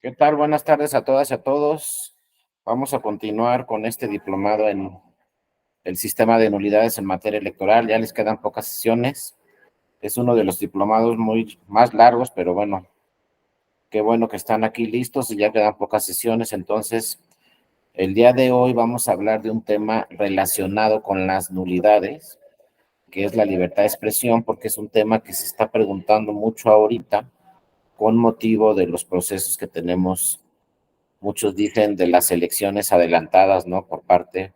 ¿Qué tal? Buenas tardes a todas y a todos. Vamos a continuar con este diplomado en el sistema de nulidades en materia electoral. Ya les quedan pocas sesiones. Es uno de los diplomados muy más largos, pero bueno, qué bueno que están aquí listos y ya quedan pocas sesiones. Entonces, el día de hoy vamos a hablar de un tema relacionado con las nulidades, que es la libertad de expresión, porque es un tema que se está preguntando mucho ahorita con motivo de los procesos que tenemos. Muchos dicen de las elecciones adelantadas, ¿no? Por parte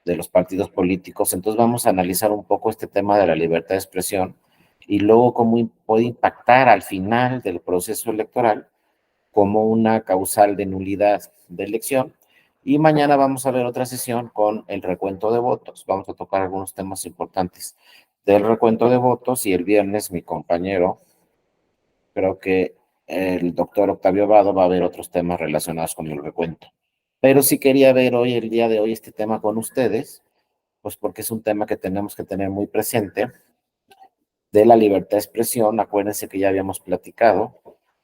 de los partidos políticos. Entonces vamos a analizar un poco este tema de la libertad de expresión y luego cómo puede impactar al final del proceso electoral como una causal de nulidad de elección. Y mañana vamos a ver otra sesión con el recuento de votos. Vamos a tocar algunos temas importantes del recuento de votos y el viernes mi compañero, creo que el doctor Octavio Vado, va a ver otros temas relacionados con el recuento. Pero sí quería ver hoy, el día de hoy, este tema con ustedes, pues porque es un tema que tenemos que tener muy presente, de la libertad de expresión. Acuérdense que ya habíamos platicado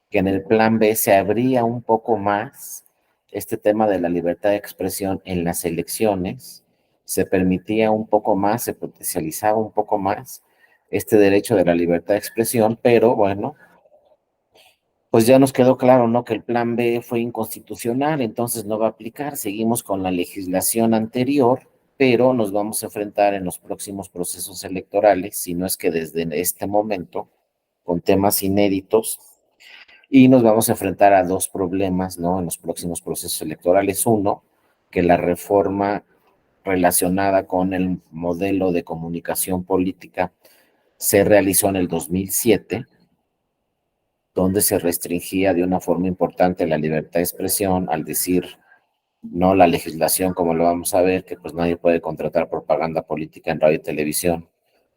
que en el plan B se abría un poco más este tema de la libertad de expresión en las elecciones, se permitía un poco más, se potencializaba un poco más este derecho de la libertad de expresión, pero bueno, pues ya nos quedó claro, ¿no? Que el plan B fue inconstitucional, entonces no va a aplicar. Seguimos con la legislación anterior, pero nos vamos a enfrentar en los próximos procesos electorales, si no es que desde este momento, con temas inéditos, y nos vamos a enfrentar a dos problemas, ¿no? En los próximos procesos electorales. Uno, que la reforma relacionada con el modelo de comunicación política se realizó en el 2007, donde se restringía de una forma importante la libertad de expresión al decir, no la legislación, como lo vamos a ver, que pues nadie puede contratar propaganda política en radio y televisión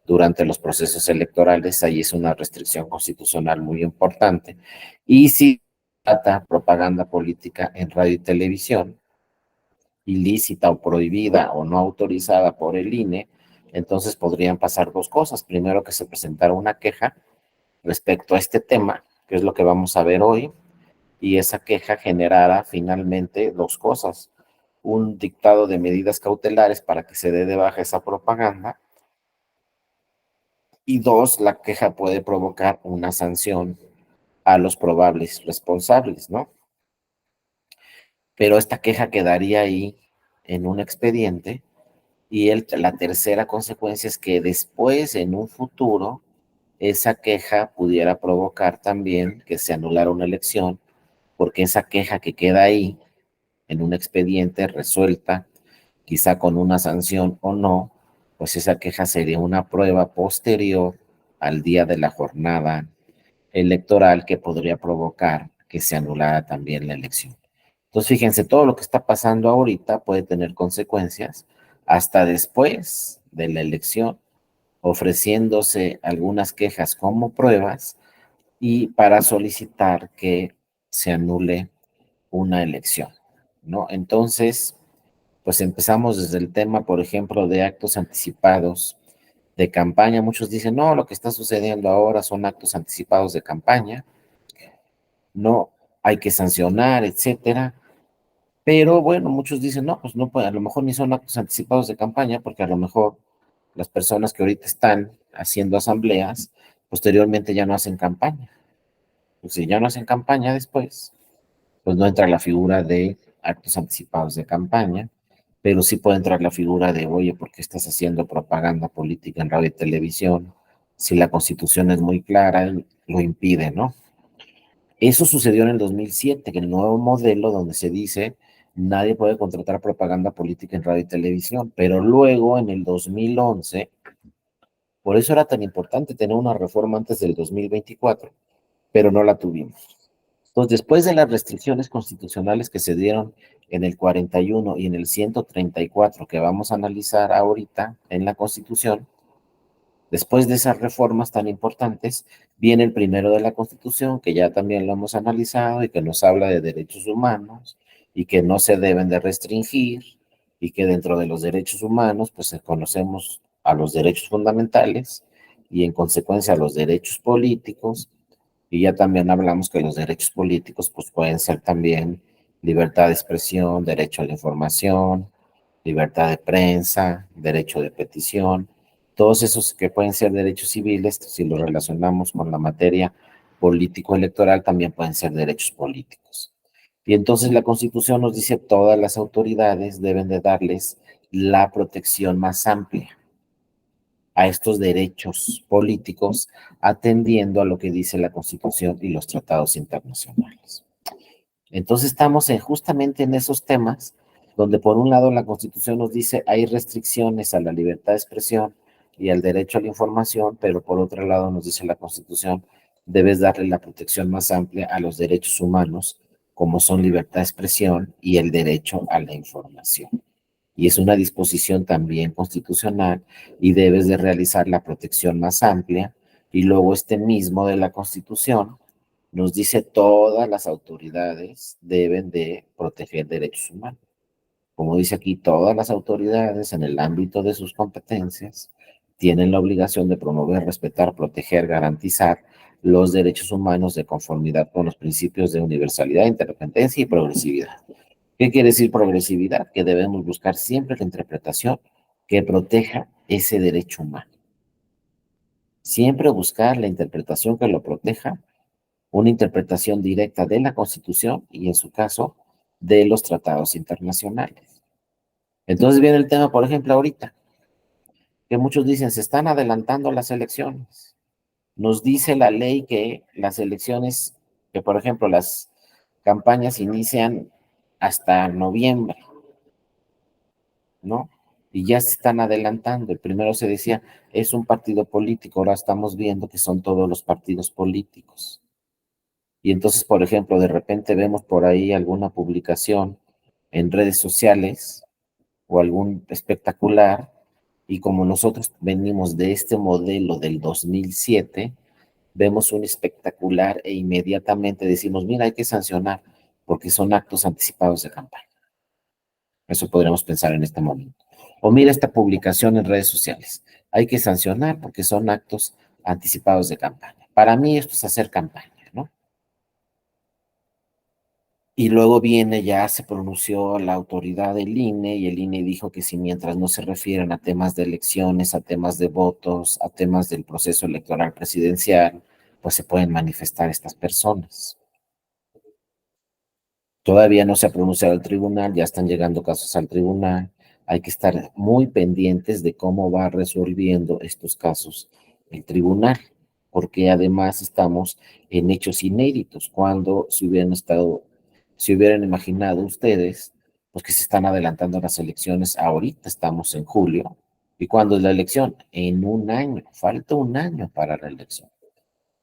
durante los procesos electorales. Ahí es una restricción constitucional muy importante. Y si trata propaganda política en radio y televisión, ilícita o prohibida o no autorizada por el INE, entonces podrían pasar dos cosas. Primero, que se presentara una queja respecto a este tema, que es lo que vamos a ver hoy, y esa queja generara finalmente dos cosas: un dictado de medidas cautelares para que se dé de baja esa propaganda, y dos, la queja puede provocar una sanción a los probables responsables, ¿no? Pero esta queja quedaría ahí en un expediente, y la tercera consecuencia es que después, en un futuro, esa queja pudiera provocar también que se anulara una elección, porque esa queja que queda ahí en un expediente resuelta, quizá con una sanción o no, pues esa queja sería una prueba posterior al día de la jornada electoral que podría provocar que se anulara también la elección. Entonces, fíjense, todo lo que está pasando ahorita puede tener consecuencias hasta después de la elección, ofreciéndose algunas quejas como pruebas y para solicitar que se anule una elección, ¿no? Entonces, pues empezamos desde el tema, por ejemplo, de actos anticipados de campaña. Muchos dicen, no, lo que está sucediendo ahora son actos anticipados de campaña, no hay que sancionar, etcétera. Pero bueno, muchos dicen, no, pues no, pues a lo mejor ni son actos anticipados de campaña, porque a lo mejor las personas que ahorita están haciendo asambleas, posteriormente ya no hacen campaña. Pues si ya no hacen campaña después, pues no entra la figura de actos anticipados de campaña, pero sí puede entrar la figura de, oye, ¿por qué estás haciendo propaganda política en radio y televisión? Si la Constitución es muy clara, lo impide, ¿no? Eso sucedió en el 2007, que el nuevo modelo donde se dice nadie puede contratar propaganda política en radio y televisión, pero luego en el 2011, por eso era tan importante tener una reforma antes del 2024, pero no la tuvimos. Entonces, después de las restricciones constitucionales que se dieron en el 41 y en el 134 que vamos a analizar ahorita en la Constitución, después de esas reformas tan importantes, viene el primero de la Constitución, que ya también lo hemos analizado y que nos habla de derechos humanos y que no se deben de restringir, y que dentro de los derechos humanos, pues conocemos a los derechos fundamentales y en consecuencia a los derechos políticos, Y ya también hablamos que los derechos políticos pues pueden ser también libertad de expresión, derecho a la información, libertad de prensa, derecho de petición, todos esos que pueden ser derechos civiles, si los relacionamos con la materia político-electoral, también pueden ser derechos políticos. Y entonces la Constitución nos dice todas las autoridades deben de darles la protección más amplia a estos derechos políticos, atendiendo a lo que dice la Constitución y los tratados internacionales. Entonces estamos justamente en esos temas donde por un lado la Constitución nos dice hay restricciones a la libertad de expresión y al derecho a la información, pero por otro lado nos dice la Constitución debes darle la protección más amplia a los derechos humanos, como son libertad de expresión y el derecho a la información. Y es una disposición también constitucional y debes de realizar la protección más amplia. Y luego este mismo de la Constitución nos dice todas las autoridades deben de proteger derechos humanos. Como dice aquí, todas las autoridades en el ámbito de sus competencias tienen la obligación de promover, respetar, proteger, garantizar los derechos humanos de conformidad con los principios de universalidad, independencia y progresividad. ¿Qué quiere decir progresividad? Que debemos buscar siempre la interpretación que proteja ese derecho humano. Siempre buscar la interpretación que lo proteja, una interpretación directa de la Constitución y, en su caso, de los tratados internacionales. Entonces viene el tema, por ejemplo, ahorita, que muchos dicen, se están adelantando las elecciones. Nos dice la ley que las elecciones, que por ejemplo las campañas inician hasta noviembre, ¿no? Y ya se están adelantando. El primero se decía, es un partido político, ahora estamos viendo que son todos los partidos políticos. Y entonces, por ejemplo, de repente vemos por ahí alguna publicación en redes sociales o algún espectacular, y como nosotros venimos de este modelo del 2007, vemos un espectacular e inmediatamente decimos, mira, hay que sancionar porque son actos anticipados de campaña. Eso podríamos pensar en este momento. O mira esta publicación en redes sociales. Hay que sancionar porque son actos anticipados de campaña. Para mí esto es hacer campaña, ¿no? Y luego viene, ya se pronunció la autoridad del INE y el INE dijo que si mientras no se refieren a temas de elecciones, a temas de votos, a temas del proceso electoral presidencial, pues se pueden manifestar estas personas. Todavía no se ha pronunciado el tribunal, ya están llegando casos al tribunal. Hay que estar muy pendientes de cómo va resolviendo estos casos el tribunal, porque además estamos en hechos inéditos. Cuando si hubieran imaginado ustedes, pues que se están adelantando las elecciones, ahorita estamos en julio, ¿y cuándo es la elección? En un año, falta un año para la elección.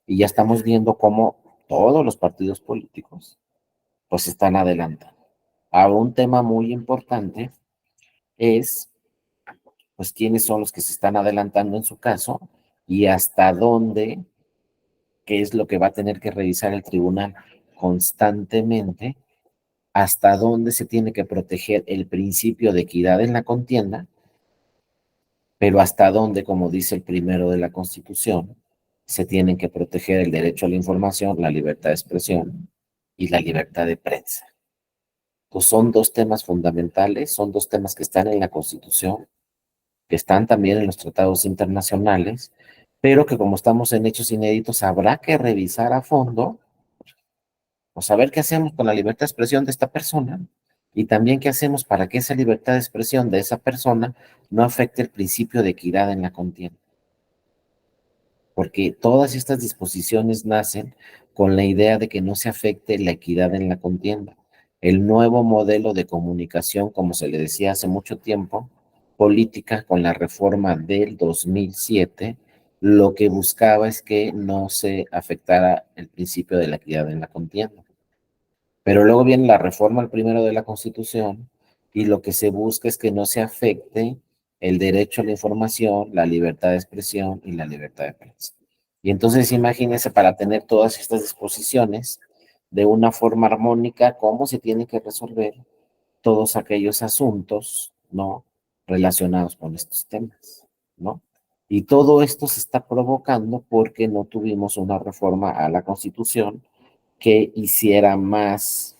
Y ya estamos viendo cómo todos los partidos políticos pues se están adelantando. Ahora, un tema muy importante es, pues, quiénes son los que se están adelantando en su caso y hasta dónde, qué es lo que va a tener que revisar el tribunal constantemente, hasta dónde se tiene que proteger el principio de equidad en la contienda, pero hasta dónde, como dice el primero de la Constitución, se tienen que proteger el derecho a la información, la libertad de expresión y la libertad de prensa. Pues son dos temas fundamentales, son dos temas que están en la Constitución, que están también en los tratados internacionales, pero que como estamos en hechos inéditos, habrá que revisar a fondo, o saber qué hacemos con la libertad de expresión de esta persona y también qué hacemos para que esa libertad de expresión de esa persona no afecte el principio de equidad en la contienda. Porque todas estas disposiciones nacen con la idea de que no se afecte la equidad en la contienda. El nuevo modelo de comunicación, como se le decía hace mucho tiempo, política con la reforma del 2007, lo que buscaba es que no se afectara el principio de la equidad en la contienda. Pero luego viene la reforma al primero de la Constitución y lo que se busca es que no se afecte el derecho a la información, la libertad de expresión y la libertad de prensa. Y entonces imagínense para tener todas estas disposiciones de una forma armónica, cómo se tiene que resolver todos aquellos asuntos, ¿no? Relacionados con estos temas, ¿no? Y todo esto se está provocando porque no tuvimos una reforma a la Constitución que hiciera más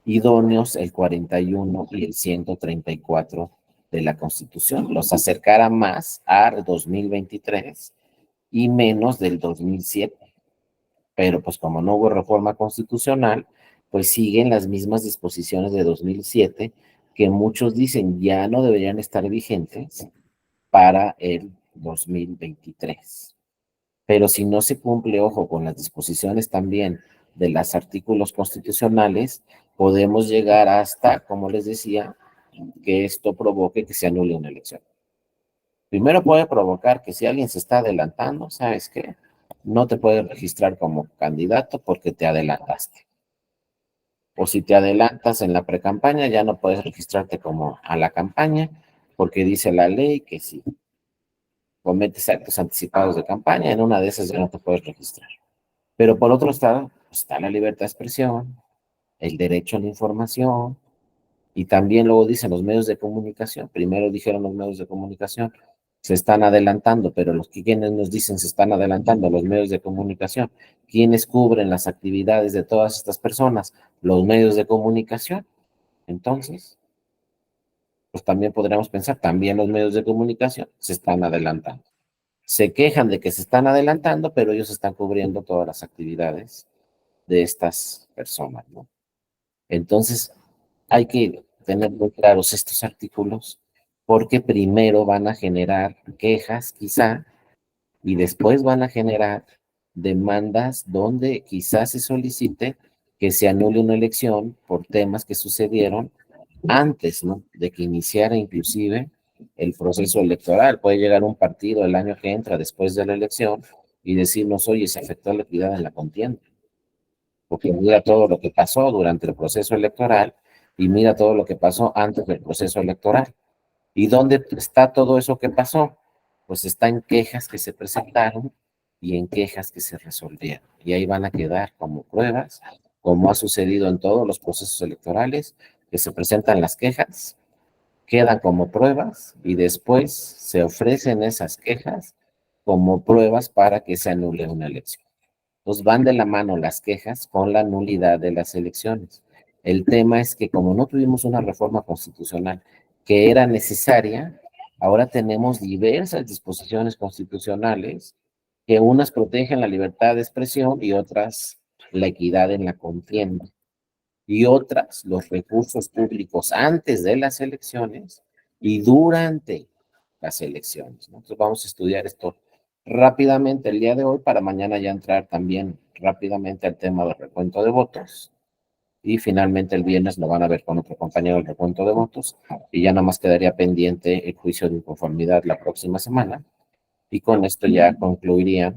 idóneos el 41 y el 134 de la Constitución, los acercara más al 2023 y menos del 2007. Pero pues como no hubo reforma constitucional, pues siguen las mismas disposiciones de 2007 que muchos dicen ya no deberían estar vigentes para el 2023. Pero si no se cumple, ojo, con las disposiciones también de los artículos constitucionales, podemos llegar hasta, como les decía, que esto provoque que se anule una elección. Primero puede provocar que si alguien se está adelantando, ¿sabes qué? No te puedes registrar como candidato porque te adelantaste. O si te adelantas en la precampaña, ya no puedes registrarte como a la campaña porque dice la ley que si cometes actos anticipados de campaña, en una de esas ya no te puedes registrar. Pero por otro lado, está la libertad de expresión, el derecho a la información, y también luego dicen los medios de comunicación. Primero dijeron los medios de comunicación, se están adelantando, pero los que quienes nos dicen se están adelantando, los medios de comunicación. ¿Quiénes cubren las actividades de todas estas personas? Los medios de comunicación. Entonces, pues también podríamos pensar, también los medios de comunicación se están adelantando. Se quejan de que se están adelantando, pero ellos están cubriendo todas las actividades de estas personas, ¿no? Entonces, hay que tener muy claros estos artículos porque primero van a generar quejas, quizá, y después van a generar demandas donde quizás se solicite que se anule una elección por temas que sucedieron antes, ¿no? De que iniciara inclusive el proceso electoral. Puede llegar un partido el año que entra después de la elección y decirnos, oye, se afectó la equidad en la contienda, porque mira todo lo que pasó durante el proceso electoral y mira todo lo que pasó antes del proceso electoral. ¿Y dónde está todo eso que pasó? Pues está en quejas que se presentaron y en quejas que se resolvieron. Y ahí van a quedar como pruebas, como ha sucedido en todos los procesos electorales, que se presentan las quejas, quedan como pruebas y después se ofrecen esas quejas como pruebas para que se anule una elección. Pues van de la mano las quejas con la nulidad de las elecciones. El tema es que como no tuvimos una reforma constitucional que era necesaria, ahora tenemos diversas disposiciones constitucionales que unas protegen la libertad de expresión y otras la equidad en la contienda y otras los recursos públicos antes de las elecciones y durante las elecciones, ¿no? Entonces vamos a estudiar esto rápidamente el día de hoy para mañana ya entrar también rápidamente al tema del recuento de votos y finalmente el viernes lo van a ver con otro compañero el recuento de votos y ya nomás quedaría pendiente el juicio de inconformidad la próxima semana y con esto ya concluiría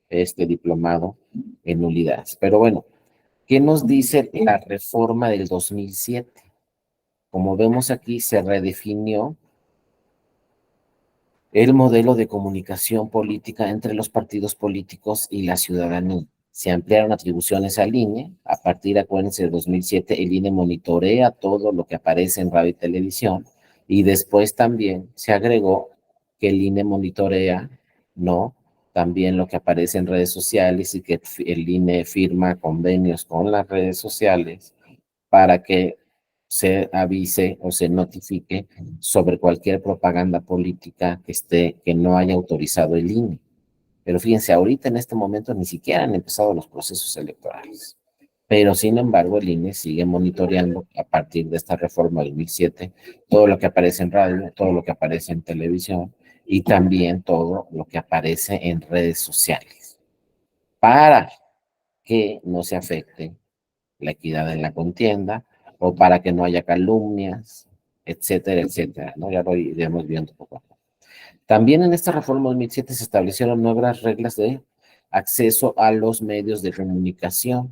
este diplomado en nulidades. Pero bueno, ¿qué nos dice la reforma del 2007? Como vemos aquí, se redefinió el modelo de comunicación política entre los partidos políticos y la ciudadanía. Se ampliaron atribuciones al INE. A partir, acuérdense, de 2007, el INE monitorea todo lo que aparece en radio y televisión. Y después también se agregó que el INE monitorea, ¿no? También lo que aparece en redes sociales y que el INE firma convenios con las redes sociales para que se avise o se notifique sobre cualquier propaganda política que no haya autorizado el INE. Pero fíjense, ahorita en este momento ni siquiera han empezado los procesos electorales. Pero sin embargo, el INE sigue monitoreando a partir de esta reforma del 2007 todo lo que aparece en radio, todo lo que aparece en televisión y también todo lo que aparece en redes sociales para que no se afecte la equidad en la contienda o para que no haya calumnias, etcétera, etcétera, ¿no? Ya lo iremos viendo poco a poco. También en esta reforma 2007 se establecieron nuevas reglas de acceso a los medios de comunicación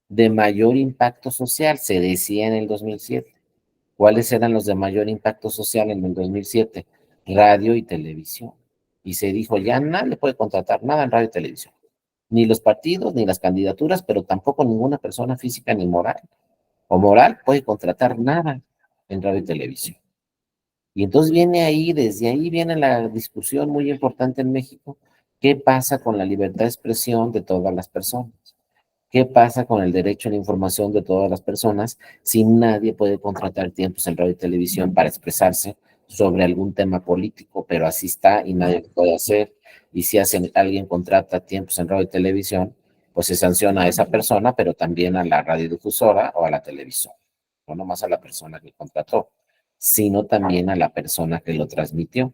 de mayor impacto social, se decía en el 2007. ¿Cuáles eran los de mayor impacto social en el 2007? Radio y televisión. Y se dijo, ya nadie puede contratar nada en radio y televisión. Ni los partidos, ni las candidaturas, pero tampoco ninguna persona física ni moral o moral puede contratar nada en radio y televisión. Y entonces viene ahí, desde ahí viene la discusión muy importante en México. ¿Qué pasa con la libertad de expresión de todas las personas? ¿Qué pasa con el derecho a la información de todas las personas si nadie puede contratar tiempos en radio y televisión para expresarse sobre algún tema político? Pero así está y nadie lo puede hacer. Y si alguien contrata tiempos en radio y televisión, pues se sanciona a esa persona, pero también a la radiodifusora o a la televisora. No nomás a la persona que contrató, sino también a la persona que lo transmitió.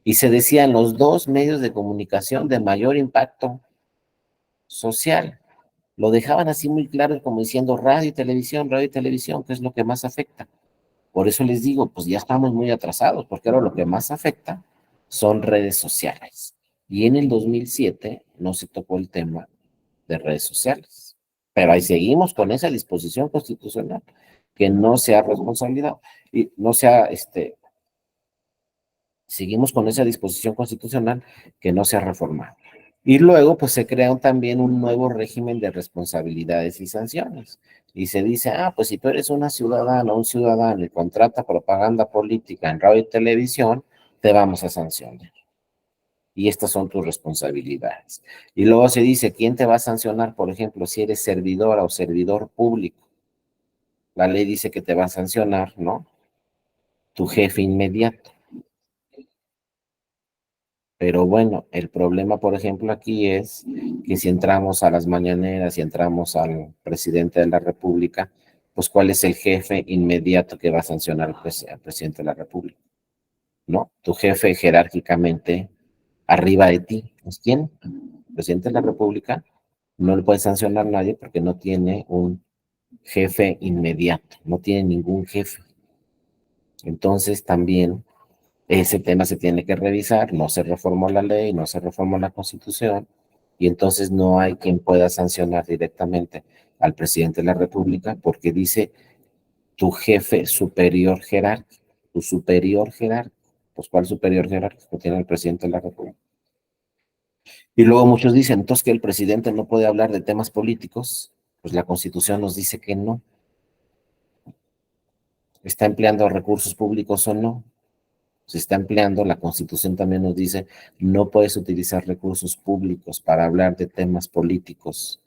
Y se decían los dos medios de comunicación de mayor impacto social. Lo dejaban así muy claro, como diciendo radio y televisión, que es lo que más afecta. Por eso les digo, pues ya estamos muy atrasados, porque ahora lo que más afecta son redes sociales. Y en el 2007 no se tocó el tema de redes sociales. Pero ahí seguimos con esa disposición constitucional, que no sea responsabilidad y no sea, seguimos con esa disposición constitucional que no se ha reformado. Y luego, pues se crea también un nuevo régimen de responsabilidades y sanciones. Y se dice, pues si tú eres una ciudadana o un ciudadano y contrata propaganda política en radio y televisión, te vamos a sancionar. Y estas son tus responsabilidades. Y luego se dice, ¿quién te va a sancionar? Por ejemplo, si eres servidora o servidor público. La ley dice que te va a sancionar, ¿no? Tu jefe inmediato. Pero bueno, el problema, por ejemplo, aquí es que si entramos a las mañaneras y entramos al presidente de la República, pues ¿cuál es el jefe inmediato que va a sancionar al presidente de la República? ¿No? Tu jefe jerárquicamente arriba de ti. ¿Es quién? El presidente de la República no le puede sancionar a nadie porque no tiene un jefe inmediato, no tiene ningún jefe. Entonces también ese tema se tiene que revisar, no se reformó la ley, no se reformó la Constitución, y entonces no hay quien pueda sancionar directamente al presidente de la República porque dice tu jefe superior jerárquico, tu superior jerárquico. Pues ¿cuál superior jerárquico tiene el presidente de la República? Y luego muchos dicen, entonces que el presidente no puede hablar de temas políticos, pues la Constitución nos dice que no. ¿Está empleando recursos públicos o no? Se está empleando, la Constitución también nos dice, no puedes utilizar recursos públicos para hablar de temas políticos,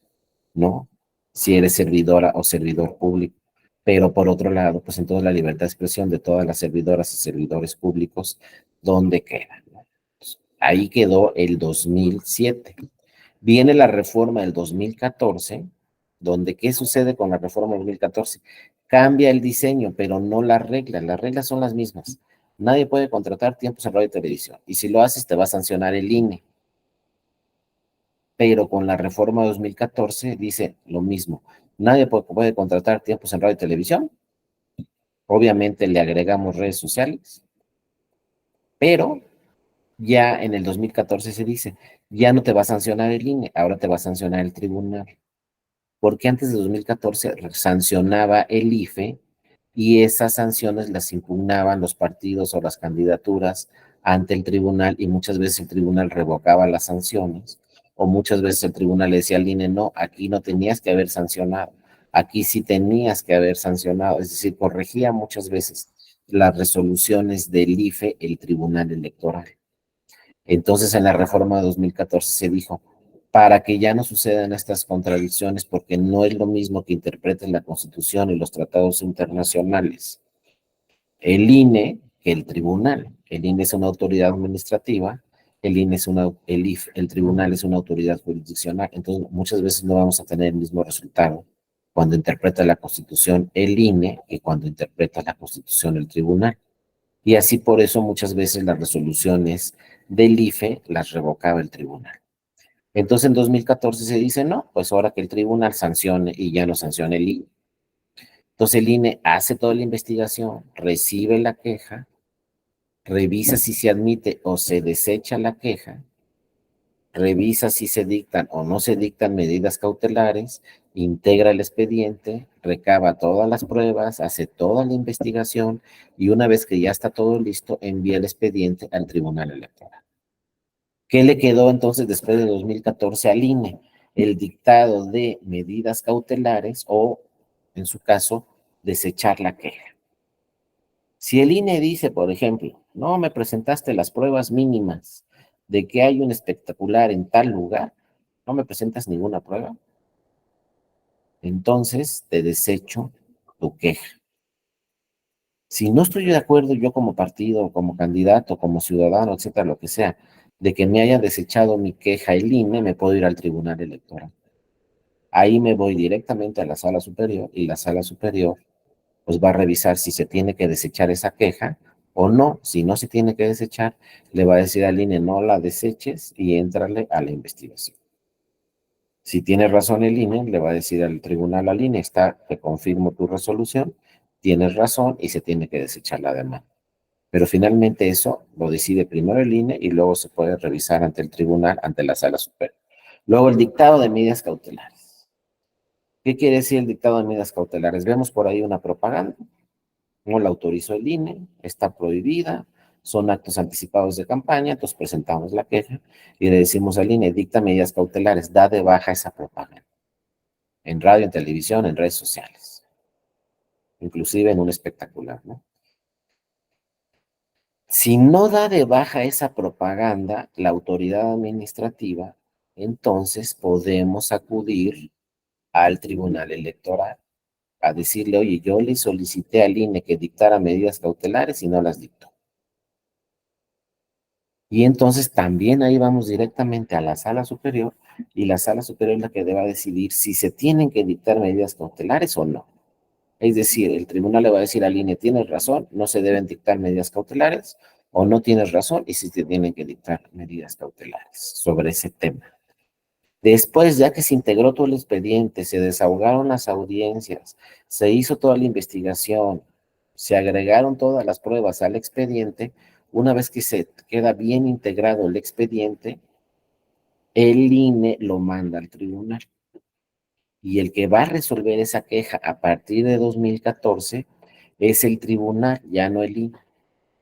¿no? Si eres servidora o servidor público. Pero por otro lado, pues entonces la libertad de expresión de todas las servidoras y servidores públicos, ¿dónde queda? Ahí quedó el 2007. Viene la reforma del 2014, donde ¿qué sucede con la reforma del 2014? Cambia el diseño, pero no las reglas son las mismas. Nadie puede contratar tiempos en radio y televisión, y si lo haces te va a sancionar el INE. Pero con la reforma de 2014 dice lo mismo. Nadie puede contratar tiempos en radio y televisión. Obviamente le agregamos redes sociales, pero ya en el 2014 se dice, ya no te va a sancionar el INE, ahora te va a sancionar el tribunal. Porque antes de 2014 sancionaba el IFE y esas sanciones las impugnaban los partidos o las candidaturas ante el tribunal, y muchas veces el tribunal revocaba las sanciones, o muchas veces el tribunal le decía al INE, no, aquí no tenías que haber sancionado, aquí sí tenías que haber sancionado, es decir, corregía muchas veces las resoluciones del IFE, el tribunal electoral. Entonces, en la reforma de 2014 se dijo, para que ya no sucedan estas contradicciones, porque no es lo mismo que interpreten la Constitución y los tratados internacionales, el INE que el tribunal. El INE es una autoridad administrativa, el INE es el tribunal es una autoridad jurisdiccional. Entonces, muchas veces no vamos a tener el mismo resultado cuando interpreta la Constitución el INE que cuando interpreta la Constitución el tribunal. Y así por eso muchas veces las resoluciones del IFE las revocaba el tribunal. Entonces en 2014 se dice, no, pues ahora que el tribunal sancione y ya no sancione el INE. Entonces el INE hace toda la investigación, recibe la queja, revisa si se admite o se desecha la queja, revisa si se dictan o no se dictan medidas cautelares, integra el expediente, recaba todas las pruebas, hace toda la investigación y una vez que ya está todo listo, envía el expediente al Tribunal Electoral. ¿Qué le quedó entonces después de 2014 al INE? El dictado de medidas cautelares o, en su caso, desechar la queja. Si el INE dice, por ejemplo, no me presentaste las pruebas mínimas de que hay un espectacular en tal lugar, no me presentas ninguna prueba, entonces te desecho tu queja. Si no estoy de acuerdo yo como partido, como candidato, como ciudadano, etcétera, lo que sea, de que me haya desechado mi queja el INE, me puedo ir al Tribunal Electoral. Ahí me voy directamente a la sala superior y la sala superior pues va a revisar si se tiene que desechar esa queja o no. Si no se tiene que desechar, le va a decir al INE no la deseches y éntrale a la investigación. Si tiene razón el INE, le va a decir al tribunal al INE, te confirmo tu resolución, tienes razón y se tiene que desechar la demanda. Pero finalmente eso lo decide primero el INE y luego se puede revisar ante el tribunal, ante la sala superior. Luego el dictado de medidas cautelares. ¿Qué quiere decir el dictado de medidas cautelares? Vemos por ahí una propaganda, no la autorizó el INE, está prohibida, son actos anticipados de campaña, entonces presentamos la queja y le decimos al INE, dicta medidas cautelares, da de baja esa propaganda, en radio, en televisión, en redes sociales, inclusive en un espectacular, ¿no? Si no da de baja esa propaganda, la autoridad administrativa, entonces podemos acudir al Tribunal Electoral a decirle, oye, yo le solicité al INE que dictara medidas cautelares y no las dictó. Y entonces también ahí vamos directamente a la sala superior y la sala superior es la que deba decidir si se tienen que dictar medidas cautelares o no. Es decir, el tribunal le va a decir al INE, tienes razón, no se deben dictar medidas cautelares o no tienes razón y si se tienen que dictar medidas cautelares sobre ese tema. Después, ya que se integró todo el expediente, se desahogaron las audiencias, se hizo toda la investigación, se agregaron todas las pruebas al expediente, una vez que se queda bien integrado el expediente, el INE lo manda al tribunal. Y el que va a resolver esa queja a partir de 2014 es el tribunal, ya no el INE.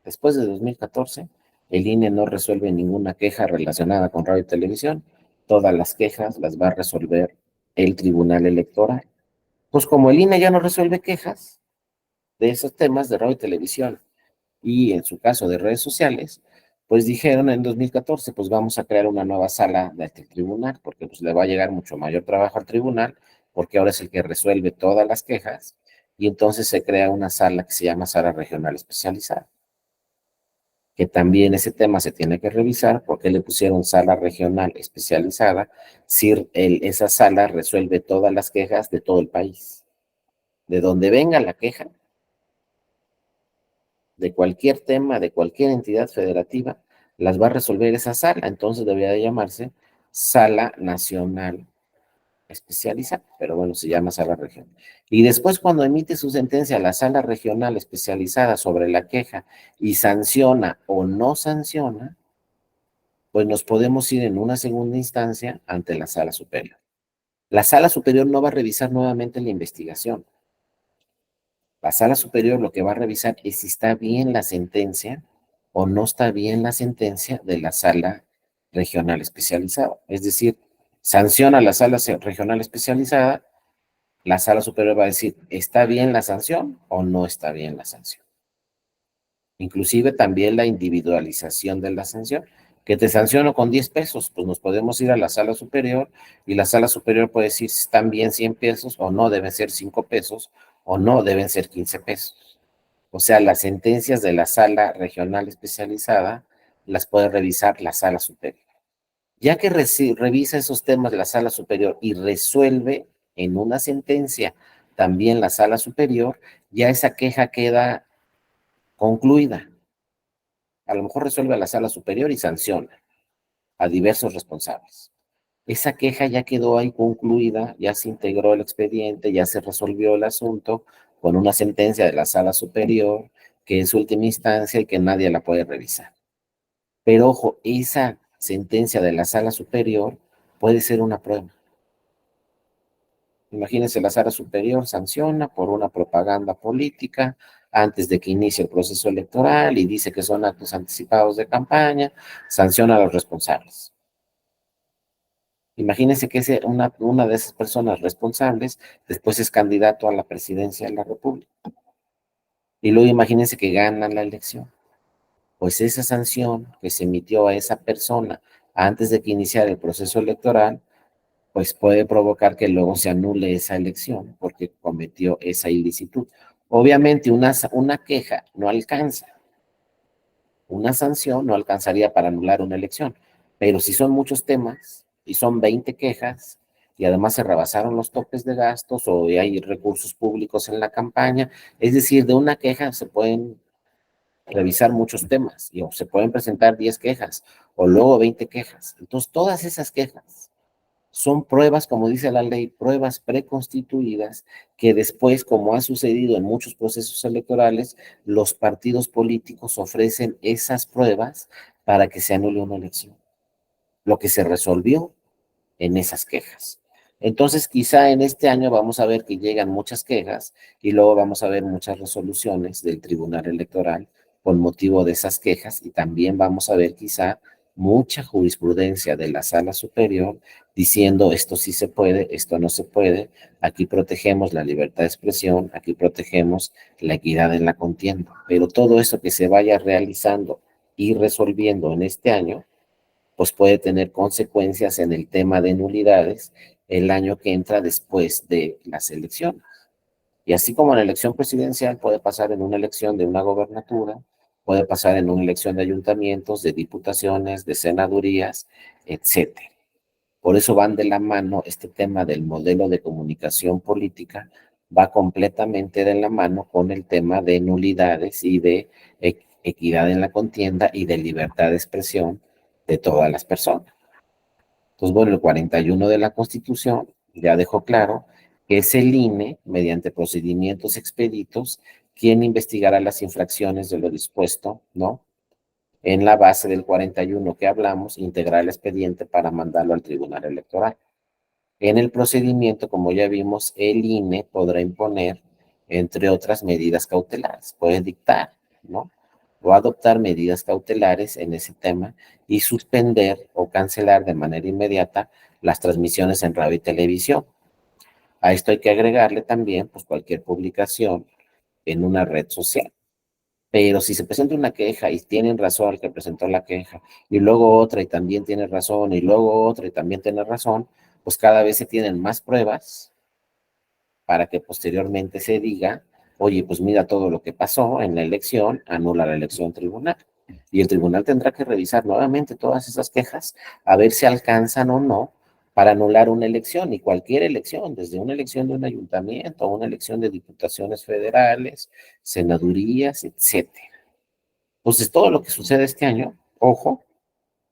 Después de 2014, el INE no resuelve ninguna queja relacionada con radio y televisión. Todas las quejas las va a resolver el Tribunal Electoral. Pues como el INE ya no resuelve quejas de esos temas de radio y televisión y en su caso de redes sociales, pues dijeron en 2014, pues vamos a crear una nueva sala del tribunal, porque pues le va a llegar mucho mayor trabajo al tribunal, porque ahora es el que resuelve todas las quejas, y entonces se crea una sala que se llama sala regional especializada, que también ese tema se tiene que revisar, porque le pusieron sala regional especializada, si esa sala resuelve todas las quejas de todo el país. De donde venga la queja, de cualquier tema, de cualquier entidad federativa, las va a resolver esa sala. Entonces debería de llamarse Sala Nacional Especializada, pero bueno, se llama Sala Regional. Y después cuando emite su sentencia la Sala Regional Especializada sobre la queja y sanciona o no sanciona, pues nos podemos ir en una segunda instancia ante la Sala Superior. La Sala Superior no va a revisar nuevamente la investigación. La sala superior lo que va a revisar es si está bien la sentencia o no está bien la sentencia de la sala regional especializada. Es decir, sanciona la sala regional especializada, la sala superior va a decir, ¿está bien la sanción o no está bien la sanción? Inclusive también la individualización de la sanción. Que te sanciono con 10 pesos, pues nos podemos ir a la sala superior y la sala superior puede decir si están bien 100 pesos o no deben ser 5 pesos o no deben ser 15 pesos. O sea, las sentencias de la sala regional especializada las puede revisar la sala superior. Ya que revisa esos temas de la sala superior y resuelve en una sentencia también la sala superior, ya esa queja queda concluida. A lo mejor resuelve a la sala superior y sanciona a diversos responsables. Esa queja ya quedó ahí concluida, ya se integró el expediente, ya se resolvió el asunto con una sentencia de la sala superior, que es última instancia y que nadie la puede revisar. Pero ojo, esa sentencia de la sala superior puede ser una prueba. Imagínense, la sala superior sanciona por una propaganda política antes de que inicie el proceso electoral y dice que son actos anticipados de campaña, sanciona a los responsables. Imagínense que una de esas personas responsables después es candidato a la presidencia de la República. Y luego imagínense que ganan la elección. Pues esa sanción que se emitió a esa persona antes de que iniciara el proceso electoral, pues puede provocar que luego se anule esa elección porque cometió esa ilicitud. Obviamente una queja no alcanza, una sanción no alcanzaría para anular una elección, pero si son muchos temas y son 20 quejas y además se rebasaron los topes de gastos o hay recursos públicos en la campaña, es decir, de una queja se pueden revisar muchos temas y o se pueden presentar 10 quejas o luego 20 quejas. Entonces, todas esas quejas son pruebas, como dice la ley, pruebas preconstituidas que después, como ha sucedido en muchos procesos electorales, los partidos políticos ofrecen esas pruebas para que se anule una elección. Lo que se resolvió en esas quejas. Entonces, quizá en este año vamos a ver que llegan muchas quejas y luego vamos a ver muchas resoluciones del Tribunal Electoral con motivo de esas quejas y también vamos a ver quizá mucha jurisprudencia de la Sala Superior diciendo esto sí se puede, esto no se puede, aquí protegemos la libertad de expresión, aquí protegemos la equidad en la contienda, pero todo eso que se vaya realizando y resolviendo en este año pues puede tener consecuencias en el tema de nulidades el año que entra después de las elecciones. Y así como en la elección presidencial puede pasar en una elección de una gobernatura, puede pasar en una elección de ayuntamientos, de diputaciones, de senadurías, etcétera. Por eso van de la mano este tema del modelo de comunicación política, va completamente de la mano con el tema de nulidades y de equidad en la contienda y de libertad de expresión de todas las personas. Entonces, bueno, el 41 de la Constitución ya dejó claro que es el INE, mediante procedimientos expeditos, quien investigará las infracciones de lo dispuesto, ¿no? En la base del 41 que hablamos, integrar el expediente para mandarlo al Tribunal Electoral. En el procedimiento, como ya vimos, el INE podrá imponer, entre otras medidas cautelares, puede dictar, ¿no? O adoptar medidas cautelares en ese tema y suspender o cancelar de manera inmediata las transmisiones en radio y televisión. A esto hay que agregarle también, pues, cualquier publicación en una red social. Pero si se presenta una queja y tienen razón el que presentó la queja, y luego otra y también tiene razón, y luego otra y también tiene razón, pues cada vez se tienen más pruebas para que posteriormente se diga, oye, pues mira todo lo que pasó en la elección, anula la elección tribunal. Y el tribunal tendrá que revisar nuevamente todas esas quejas a ver si alcanzan o no para anular una elección y cualquier elección, desde una elección de un ayuntamiento a una elección de diputaciones federales, senadurías, etcétera. Entonces, todo lo que sucede este año, ojo,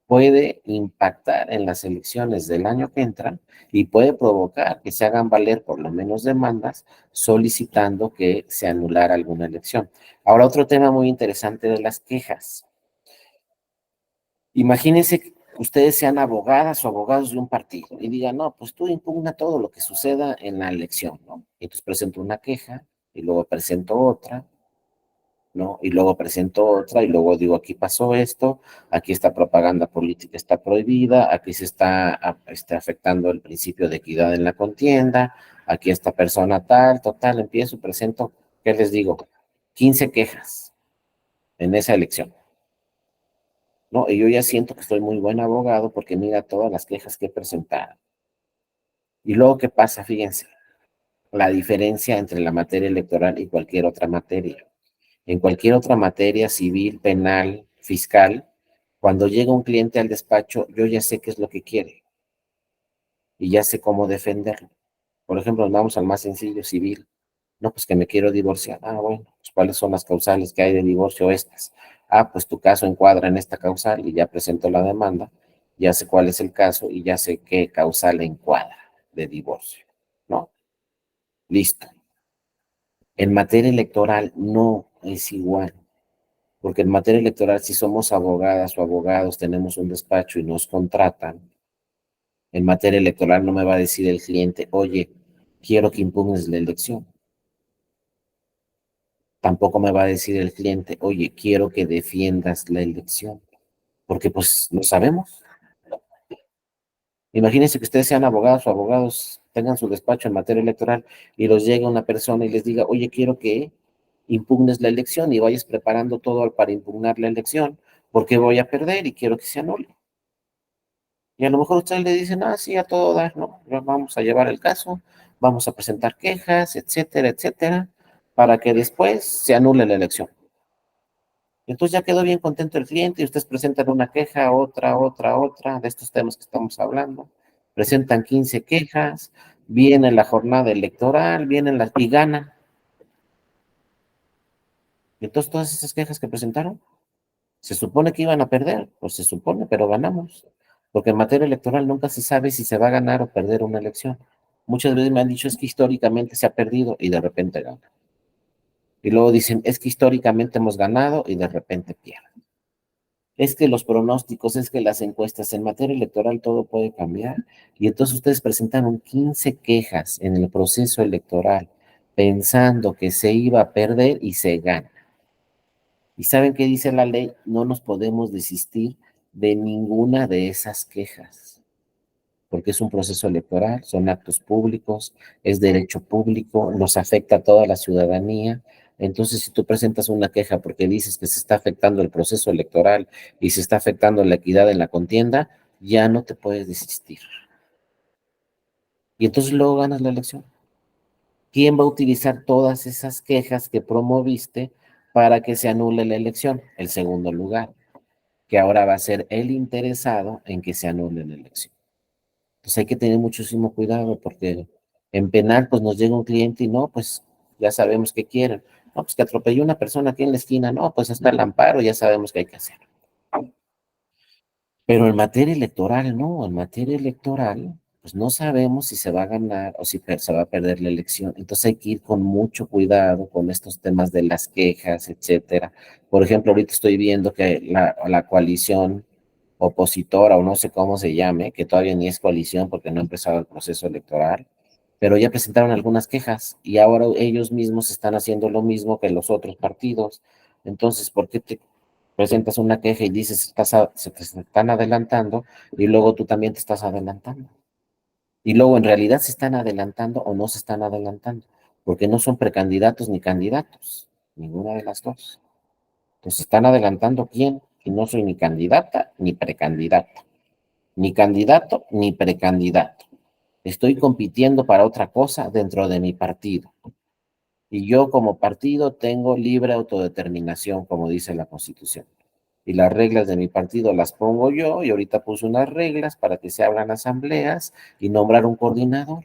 puede impactar en las elecciones del año que entra y puede provocar que se hagan valer por lo menos demandas solicitando que se anulara alguna elección. Ahora, otro tema muy interesante de las quejas. Imagínense que ustedes sean abogadas o abogados de un partido y digan, no, pues tú impugna todo lo que suceda en la elección, ¿no? Y entonces presento una queja y luego presento otra, ¿no? Y luego presento otra y luego digo, aquí pasó esto, aquí esta propaganda política está prohibida, aquí se está afectando el principio de equidad en la contienda, aquí esta persona tal, total, empiezo, presento, ¿qué les digo? 15 quejas en esa elección, ¿no? Y yo ya siento que soy muy buen abogado porque mira todas las quejas que he presentado. Y luego, ¿qué pasa? Fíjense, la diferencia entre la materia electoral y cualquier otra materia. En cualquier otra materia civil, penal, fiscal, cuando llega un cliente al despacho, yo ya sé qué es lo que quiere y ya sé cómo defenderlo. Por ejemplo, nos vamos al más sencillo, civil. No, pues que me quiero divorciar. Ah, bueno, pues ¿cuáles son las causales que hay de divorcio estas? Ah, pues tu caso encuadra en esta causal y ya presento la demanda, ya sé cuál es el caso y ya sé qué causal encuadra de divorcio, ¿no? Listo. En materia electoral no es igual. Porque en materia electoral, si somos abogadas o abogados, tenemos un despacho y nos contratan, en materia electoral no me va a decir el cliente, oye, quiero que impugnes la elección. Tampoco me va a decir el cliente, oye, quiero que defiendas la elección. Porque pues no sabemos. Imagínense que ustedes sean abogados o abogados, tengan su despacho en materia electoral y los llegue una persona y les diga, oye, quiero que impugnes la elección y vayas preparando todo para impugnar la elección, porque voy a perder y quiero que se anule. Y a lo mejor ustedes le dicen, ah, sí, a todo dar, ¿no? Vamos a llevar el caso, vamos a presentar quejas, etcétera, etcétera, para que después se anule la elección. Entonces ya quedó bien contento el cliente y ustedes presentan una queja, otra de estos temas que estamos hablando. Presentan 15 quejas, viene la jornada electoral, vienen las y ganan. Y entonces todas esas quejas que presentaron, se supone que iban a perder, pues se supone, pero ganamos. Porque en materia electoral nunca se sabe si se va a ganar o perder una elección. Muchas veces me han dicho es que históricamente se ha perdido y de repente gana. Y luego dicen es que históricamente hemos ganado y de repente pierden. Es que los pronósticos, es que las encuestas en materia electoral todo puede cambiar. Y entonces ustedes presentaron 15 quejas en el proceso electoral pensando que se iba a perder y se gana. ¿Y saben qué dice la ley? No nos podemos desistir de ninguna de esas quejas, porque es un proceso electoral, son actos públicos, es derecho público, nos afecta a toda la ciudadanía. Entonces, si tú presentas una queja porque dices que se está afectando el proceso electoral y se está afectando la equidad en la contienda, ya no te puedes desistir. Y entonces luego ganas la elección. ¿Quién va a utilizar todas esas quejas que promoviste para que se anule la elección? El segundo lugar, que ahora va a ser el interesado en que se anule la elección. Entonces hay que tener muchísimo cuidado porque en penal pues nos llega un cliente y no, pues ya sabemos qué quieren. No, pues que atropelló una persona aquí en la esquina, no, pues está el amparo, ya sabemos qué hay que hacer. Pero en materia electoral, no, en materia electoral, pues no sabemos si se va a ganar o si se va a perder la elección. Entonces hay que ir con mucho cuidado con estos temas de las quejas, etcétera. Por ejemplo, ahorita estoy viendo que la coalición opositora, o no sé cómo se llame, que todavía ni es coalición porque no ha empezado el proceso electoral, pero ya presentaron algunas quejas y ahora ellos mismos están haciendo lo mismo que los otros partidos. Entonces, ¿por qué te presentas una queja y dices se te están adelantando y luego tú también te estás adelantando? Y luego en realidad se están adelantando o no se están adelantando, porque no son precandidatos ni candidatos, ninguna de las dos. Entonces, ¿están adelantando quién? Y no soy ni candidata ni precandidata, ni candidato ni precandidato. Estoy compitiendo para otra cosa dentro de mi partido. Y yo como partido tengo libre autodeterminación, como dice la Constitución. Y las reglas de mi partido las pongo yo, y ahorita puse unas reglas para que se abran asambleas y nombrar un coordinador.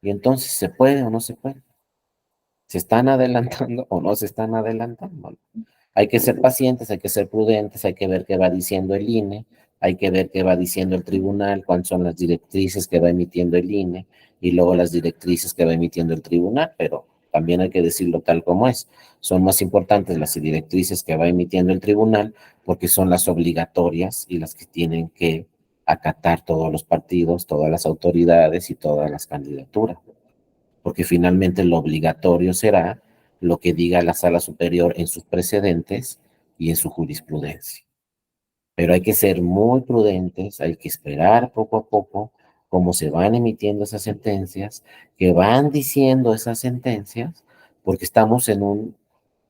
Y entonces, ¿se puede o no se puede? ¿Se están adelantando o no se están adelantando? Hay que ser pacientes, hay que ser prudentes, hay que ver qué va diciendo el INE, hay que ver qué va diciendo el tribunal, cuáles son las directrices que va emitiendo el INE y luego las directrices que va emitiendo el tribunal, pero también hay que decirlo tal como es. Son más importantes las directrices que va emitiendo el tribunal porque son las obligatorias y las que tienen que acatar todos los partidos, todas las autoridades y todas las candidaturas, porque finalmente lo obligatorio será lo que diga la Sala Superior en sus precedentes y en su jurisprudencia. Pero hay que ser muy prudentes, hay que esperar poco a poco cómo se van emitiendo esas sentencias, que van diciendo esas sentencias, porque estamos en un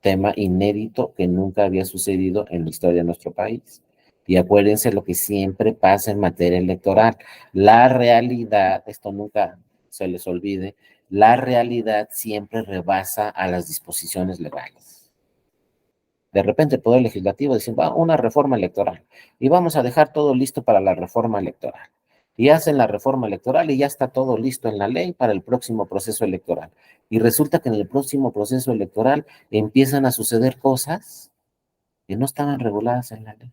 tema inédito que nunca había sucedido en la historia de nuestro país. Y acuérdense lo que siempre pasa en materia electoral. La realidad, esto nunca se les olvide, la realidad siempre rebasa a las disposiciones legales. De repente el Poder Legislativo dice, va, una reforma electoral y vamos a dejar todo listo para la reforma electoral. Y hacen la reforma electoral y ya está todo listo en la ley para el próximo proceso electoral. Y resulta que en el próximo proceso electoral empiezan a suceder cosas que no estaban reguladas en la ley,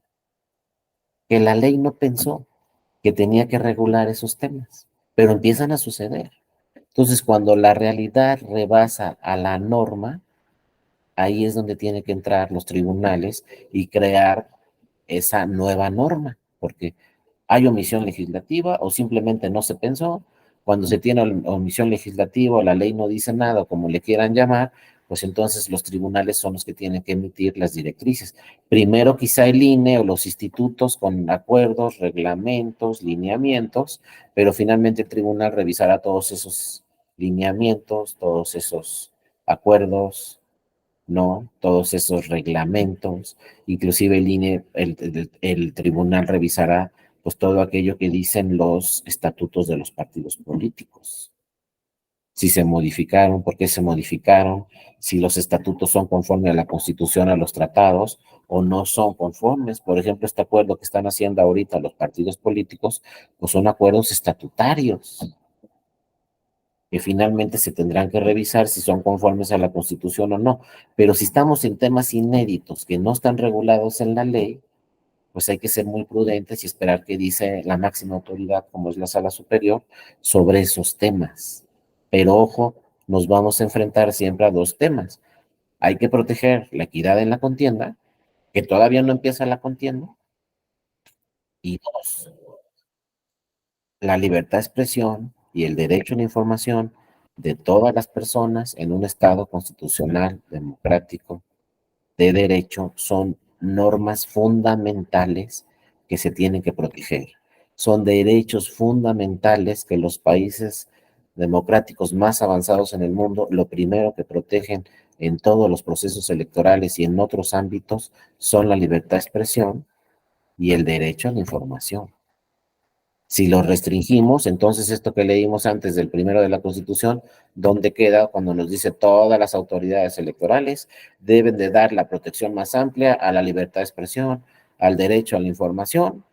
que la ley no pensó que tenía que regular esos temas, pero empiezan a suceder. Entonces, cuando la realidad rebasa a la norma, ahí es donde tienen que entrar los tribunales y crear esa nueva norma, porque hay omisión legislativa o simplemente no se pensó. Cuando se tiene omisión legislativa o la ley no dice nada, como le quieran llamar, pues entonces los tribunales son los que tienen que emitir las directrices. Primero quizá el INE o los institutos con acuerdos, reglamentos, lineamientos, pero finalmente el tribunal revisará todos esos lineamientos, todos esos acuerdos, ¿no? Todos esos reglamentos, inclusive el INE, el tribunal revisará pues todo aquello que dicen los estatutos de los partidos políticos. Si se modificaron, por qué se modificaron, si los estatutos son conformes a la Constitución, a los tratados, o no son conformes. Por ejemplo, este acuerdo que están haciendo ahorita los partidos políticos, pues son acuerdos estatutarios, que finalmente se tendrán que revisar si son conformes a la Constitución o no. Pero si estamos en temas inéditos que no están regulados en la ley, pues hay que ser muy prudentes y esperar qué dice la máxima autoridad, como es la Sala Superior, sobre esos temas. Pero ojo, nos vamos a enfrentar siempre a dos temas. Hay que proteger la equidad en la contienda, que todavía no empieza la contienda, y dos, la libertad de expresión y el derecho a la información de todas las personas en un Estado constitucional, democrático, de derecho, son normas fundamentales que se tienen que proteger. Son derechos fundamentales que los países democráticos más avanzados en el mundo, lo primero que protegen en todos los procesos electorales y en otros ámbitos son la libertad de expresión y el derecho a la información. Si lo restringimos, entonces esto que leímos antes del primero de la Constitución, ¿dónde queda cuando nos dice todas las autoridades electorales deben de dar la protección más amplia a la libertad de expresión, al derecho a la información,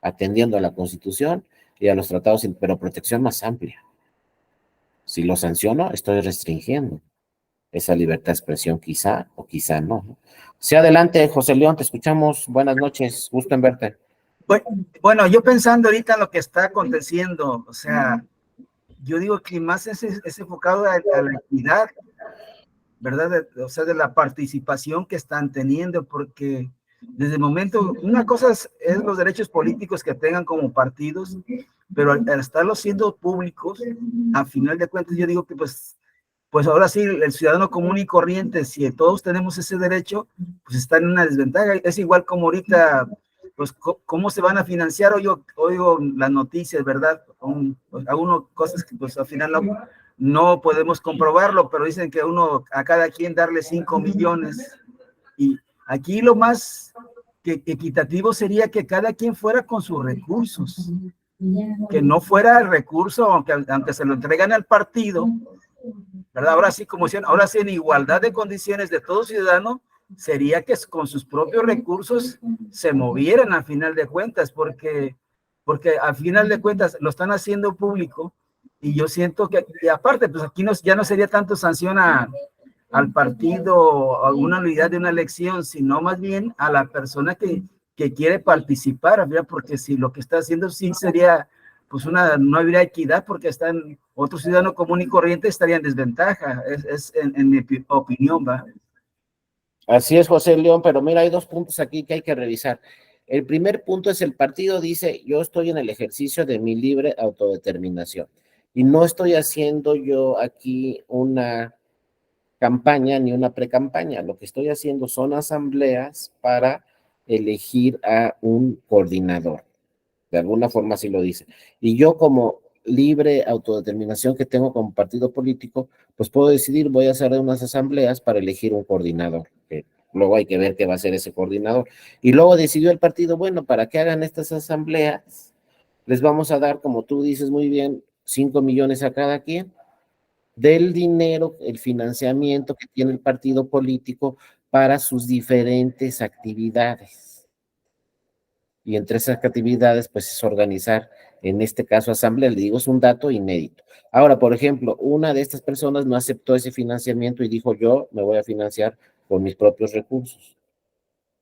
atendiendo a la Constitución y a los tratados, pero protección más amplia? Si lo sanciono, estoy restringiendo esa libertad de expresión quizá o quizá no. Sí, adelante, José León, te escuchamos. Buenas noches, gusto en verte. Bueno, yo pensando ahorita en lo que está aconteciendo, o sea, yo digo que más es enfocado a la equidad, ¿verdad? O sea, de la participación que están teniendo, porque desde el momento, una cosa es los derechos políticos que tengan como partidos, pero al estarlos siendo públicos, a final de cuentas yo digo que pues ahora sí, el ciudadano común y corriente, si todos tenemos ese derecho, pues está en una desventaja. Es igual como ahorita, pues, ¿cómo se van a financiar? Oigo las noticias, ¿verdad? A uno, cosas que pues al final no podemos comprobarlo, pero dicen que a cada quien darle 5 millones. Y aquí lo más equitativo sería que cada quien fuera con sus recursos, que no fuera el recurso, aunque se lo entregan al partido, ¿verdad? Ahora sí, como decían, ahora sí en igualdad de condiciones de todo ciudadano, sería que con sus propios recursos se movieran a final de cuentas, porque a final de cuentas lo están haciendo público y yo siento que, y aparte, pues aquí ya no sería tanto sanción al partido o a una unidad de una elección, sino más bien a la persona que quiere participar, ¿verdad? Porque si lo que está haciendo sí sería, pues no habría equidad porque otro ciudadano común y corriente estaría en desventaja, es en mi opinión, ¿va? Así es, José León, pero mira, hay dos puntos aquí que hay que revisar. El primer punto es el partido dice, yo estoy en el ejercicio de mi libre autodeterminación y no estoy haciendo yo aquí una campaña ni una precampaña. Lo que estoy haciendo son asambleas para elegir a un coordinador. De alguna forma así lo dice. Y yo como libre autodeterminación que tengo como partido político, pues puedo decidir, voy a hacer unas asambleas para elegir un coordinador. Luego hay que ver qué va a ser ese coordinador. Y luego decidió el partido, bueno, para que hagan estas asambleas, les vamos a dar, como tú dices muy bien, 5 millones a cada quien del dinero, el financiamiento que tiene el partido político para sus diferentes actividades. Y entre esas actividades, pues es organizar, en este caso, asamblea. Le digo, es un dato inédito. Ahora, por ejemplo, una de estas personas no aceptó ese financiamiento y dijo, yo me voy a financiar con mis propios recursos.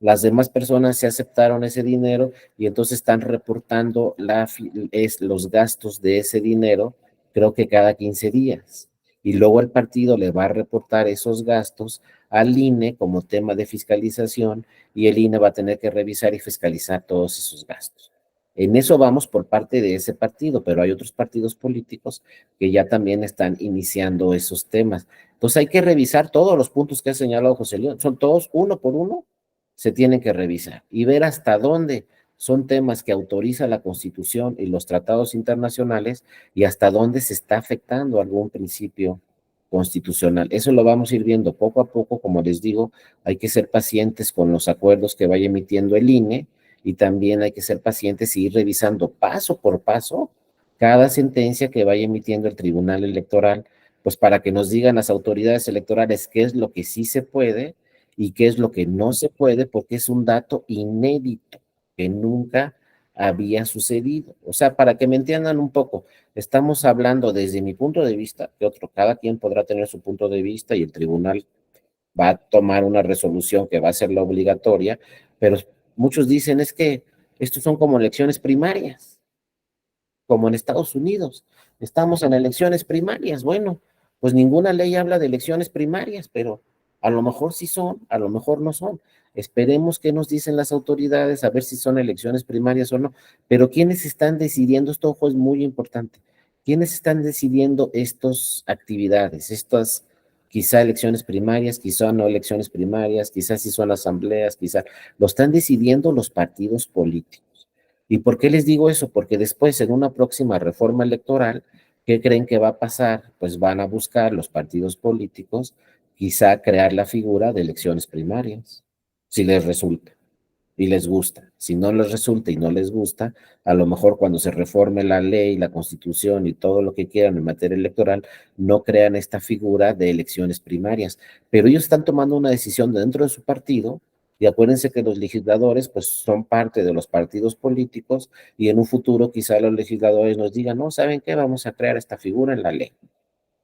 Las demás personas se aceptaron ese dinero y entonces están reportando los gastos de ese dinero, creo que cada 15 días. Y luego el partido le va a reportar esos gastos al INE como tema de fiscalización y el INE va a tener que revisar y fiscalizar todos esos gastos. En eso vamos por parte de ese partido, pero hay otros partidos políticos que ya también están iniciando esos temas. Entonces hay que revisar todos los puntos que ha señalado José León, son todos uno por uno, se tienen que revisar y ver hasta dónde son temas que autoriza la Constitución y los tratados internacionales y hasta dónde se está afectando algún principio constitucional. Eso lo vamos a ir viendo poco a poco, como les digo, hay que ser pacientes con los acuerdos que vaya emitiendo el INE y también hay que ser pacientes y ir revisando paso por paso cada sentencia que vaya emitiendo el Tribunal Electoral, pues para que nos digan las autoridades electorales qué es lo que sí se puede y qué es lo que no se puede, porque es un dato inédito que nunca había sucedido. O sea, para que me entiendan un poco, estamos hablando desde mi punto de vista, que otro, cada quien podrá tener su punto de vista y el tribunal va a tomar una resolución que va a ser la obligatoria, pero muchos dicen es que estos son como elecciones primarias, como en Estados Unidos. Estamos en elecciones primarias. Bueno, pues ninguna ley habla de elecciones primarias, pero a lo mejor sí son, a lo mejor no son. Esperemos qué nos dicen las autoridades, a ver si son elecciones primarias o no. Pero ¿quiénes están decidiendo? Esto, ojo, es muy importante. ¿Quiénes están decidiendo estas actividades, estas quizá elecciones primarias, quizá no elecciones primarias, quizás sí son asambleas, quizá lo están decidiendo los partidos políticos? ¿Y por qué les digo eso? Porque después, en una próxima reforma electoral, ¿qué creen que va a pasar? Pues van a buscar los partidos políticos quizá crear la figura de elecciones primarias, si les resulta y les gusta. Si no les resulta y no les gusta, a lo mejor cuando se reforme la ley, la constitución y todo lo que quieran en materia electoral, no crean esta figura de elecciones primarias. Pero ellos están tomando una decisión dentro de su partido y acuérdense que los legisladores pues son parte de los partidos políticos y en un futuro quizá los legisladores nos digan, no, ¿saben qué? Vamos a crear esta figura en la ley.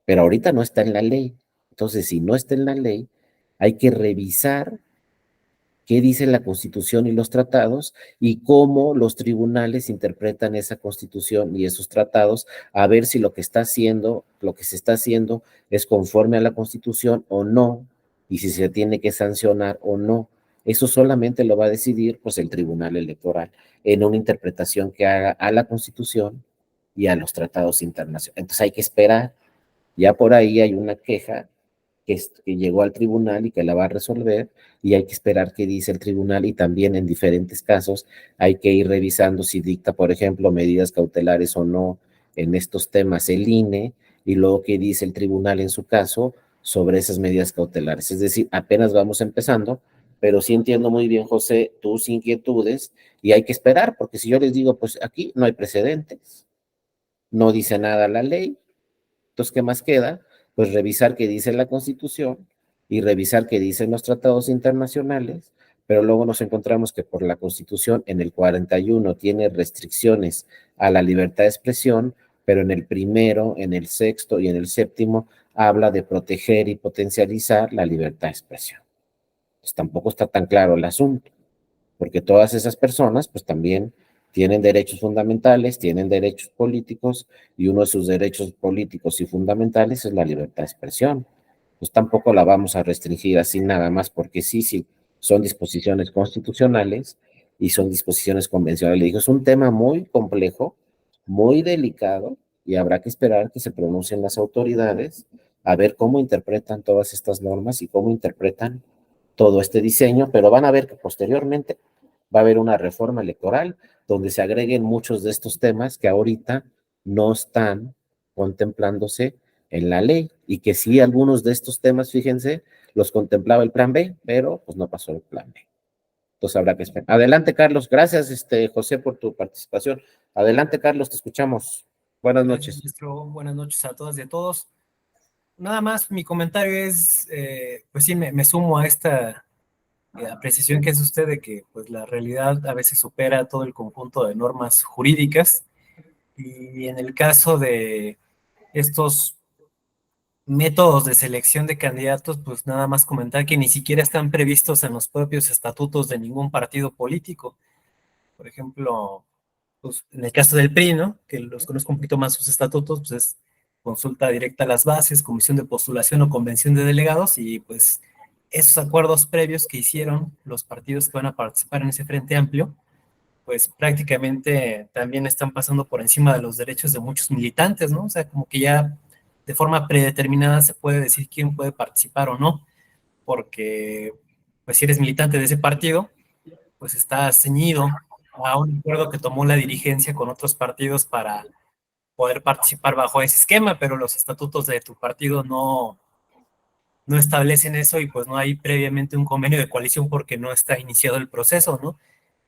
Pero ahorita no está en la ley. Entonces, si no está en la ley, hay que revisar qué dice la Constitución y los tratados y cómo los tribunales interpretan esa Constitución y esos tratados, a ver si lo que está haciendo, lo que se está haciendo es conforme a la Constitución o no, y si se tiene que sancionar o no. Eso solamente lo va a decidir pues el Tribunal Electoral en una interpretación que haga a la Constitución y a los tratados internacionales. Entonces hay que esperar. Ya por ahí hay una queja que llegó al tribunal y que la va a resolver y hay que esperar qué dice el tribunal y también en diferentes casos hay que ir revisando si dicta, por ejemplo, medidas cautelares o no en estos temas el INE y luego qué dice el tribunal en su caso sobre esas medidas cautelares. Es decir, apenas vamos empezando, pero sí entiendo muy bien, José, tus inquietudes y hay que esperar, porque si yo les digo, pues aquí no hay precedentes, no dice nada la ley, entonces, ¿qué más queda? Pues revisar qué dice la Constitución y revisar qué dicen los tratados internacionales, pero luego nos encontramos que por la Constitución en el 41 tiene restricciones a la libertad de expresión, pero en el primero, en el sexto y en el séptimo habla de proteger y potencializar la libertad de expresión. Pues tampoco está tan claro el asunto porque todas esas personas pues también tienen derechos fundamentales, tienen derechos políticos y uno de sus derechos políticos y fundamentales es la libertad de expresión. Pues tampoco la vamos a restringir así nada más porque sí, sí, son disposiciones constitucionales y son disposiciones convencionales. Digo, es un tema muy complejo, muy delicado y habrá que esperar que se pronuncien las autoridades a ver cómo interpretan todas estas normas y cómo interpretan todo este diseño, pero van a ver que posteriormente va a haber una reforma electoral donde se agreguen muchos de estos temas que ahorita no están contemplándose en la ley y que sí algunos de estos temas, fíjense, los contemplaba el plan B, pero pues no pasó el plan B. Entonces habrá que esperar. Adelante, Carlos. Gracias, José, por tu participación. Adelante, Carlos, te escuchamos. Buenas Gracias, noches. maestro. Buenas noches a todas y a todos. Nada más, mi comentario es, pues sí, me sumo a esta apreciación que hace usted de que pues, la realidad a veces supera todo el conjunto de normas jurídicas. Y en el caso de estos métodos de selección de candidatos, pues nada más comentar que ni siquiera están previstos en los propios estatutos de ningún partido político. Por ejemplo, pues, en el caso del PRI, ¿no? Que los conozco un poquito más sus estatutos, pues es consulta directa a las bases, comisión de postulación o convención de delegados, y pues esos acuerdos previos que hicieron los partidos que van a participar en ese Frente Amplio, pues prácticamente también están pasando por encima de los derechos de muchos militantes, ¿no? O sea, como que ya de forma predeterminada se puede decir quién puede participar o no, porque pues si eres militante de ese partido, pues está ceñido a un acuerdo que tomó la dirigencia con otros partidos para poder participar bajo ese esquema, pero los estatutos de tu partido no establecen eso y pues no hay previamente un convenio de coalición porque no está iniciado el proceso, ¿no?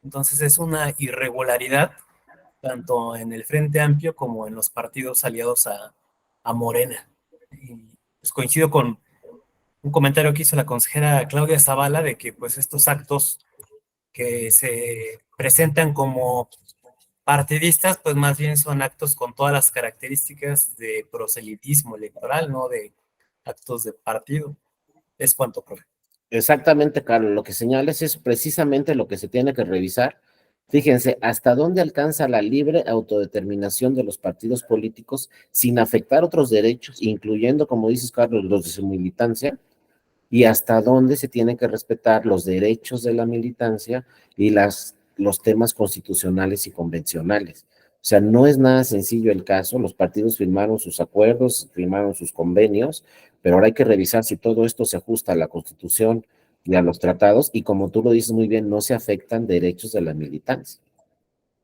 Entonces es una irregularidad tanto en el Frente Amplio como en los partidos aliados a Morena. Y pues coincido con un comentario que hizo la consejera Claudia Zavala de que pues estos actos que se presentan como partidistas, pues más bien son actos con todas las características de proselitismo electoral, no de actos de partido. Es cuanto, profe. Exactamente, Carlos, lo que señales es precisamente lo que se tiene que revisar. Fíjense, hasta dónde alcanza la libre autodeterminación de los partidos políticos sin afectar otros derechos, incluyendo, como dices, Carlos, los de su militancia, y hasta dónde se tienen que respetar los derechos de la militancia y los temas constitucionales y convencionales. O sea, no es nada sencillo el caso, los partidos firmaron sus acuerdos, firmaron sus convenios, pero ahora hay que revisar si todo esto se ajusta a la Constitución y a los tratados, y como tú lo dices muy bien, no se afectan derechos de la militancia.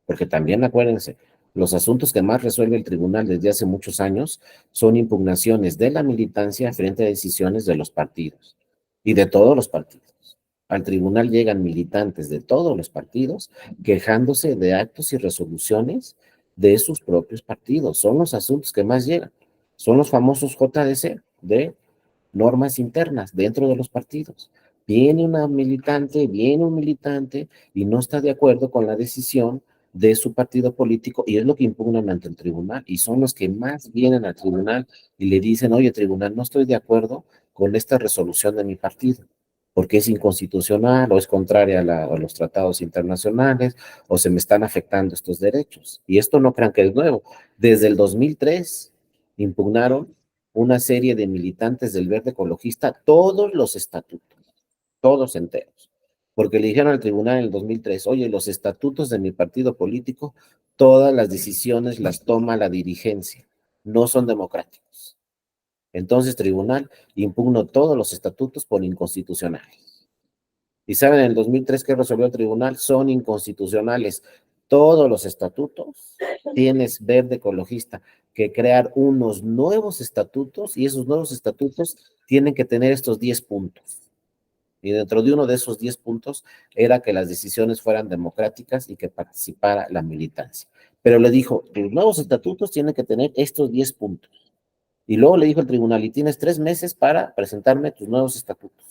Porque también acuérdense, los asuntos que más resuelve el tribunal desde hace muchos años son impugnaciones de la militancia frente a decisiones de los partidos y de todos los partidos. Al tribunal llegan militantes de todos los partidos quejándose de actos y resoluciones de sus propios partidos. Son los asuntos que más llegan. Son los famosos JDC, de normas internas dentro de los partidos. Viene un militante y no está de acuerdo con la decisión de su partido político y es lo que impugnan ante el tribunal y son los que más vienen al tribunal y le dicen, oye, tribunal, no estoy de acuerdo con esta resolución de mi partido porque es inconstitucional o es contraria a los tratados internacionales o se me están afectando estos derechos. Y esto no crean que es nuevo. Desde el 2003 impugnaron una serie de militantes del Verde Ecologista todos los estatutos, todos enteros, porque le dijeron al tribunal en el 2003, oye, los estatutos de mi partido político, todas las decisiones las toma la dirigencia, no son democráticos. Entonces, tribunal impugnó todos los estatutos por inconstitucionales. ¿Y saben en el 2003 qué resolvió el tribunal? Son inconstitucionales todos los estatutos. Tienes Verde Ecologista que crear unos nuevos estatutos y esos nuevos estatutos tienen que tener estos 10 puntos. Y dentro de uno de esos 10 puntos era que las decisiones fueran democráticas y que participara la militancia. Pero le dijo, tus nuevos estatutos tienen que tener estos 10 puntos. Y luego le dijo el tribunal, y tienes 3 meses para presentarme tus nuevos estatutos.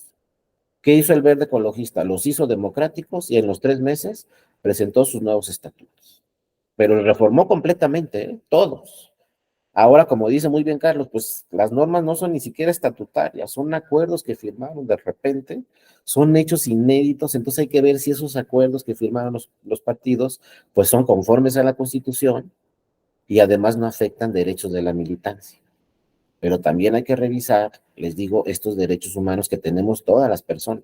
¿Qué hizo el Verde Ecologista? Los hizo democráticos y en los 3 meses presentó sus nuevos estatutos. Pero lo reformó completamente, ¿eh? Todos. Ahora, como dice muy bien Carlos, pues las normas no son ni siquiera estatutarias, son acuerdos que firmaron de repente, son hechos inéditos, entonces hay que ver si esos acuerdos que firmaron los partidos, pues son conformes a la Constitución y además no afectan derechos de la militancia. Pero también hay que revisar, les digo, estos derechos humanos que tenemos todas las personas.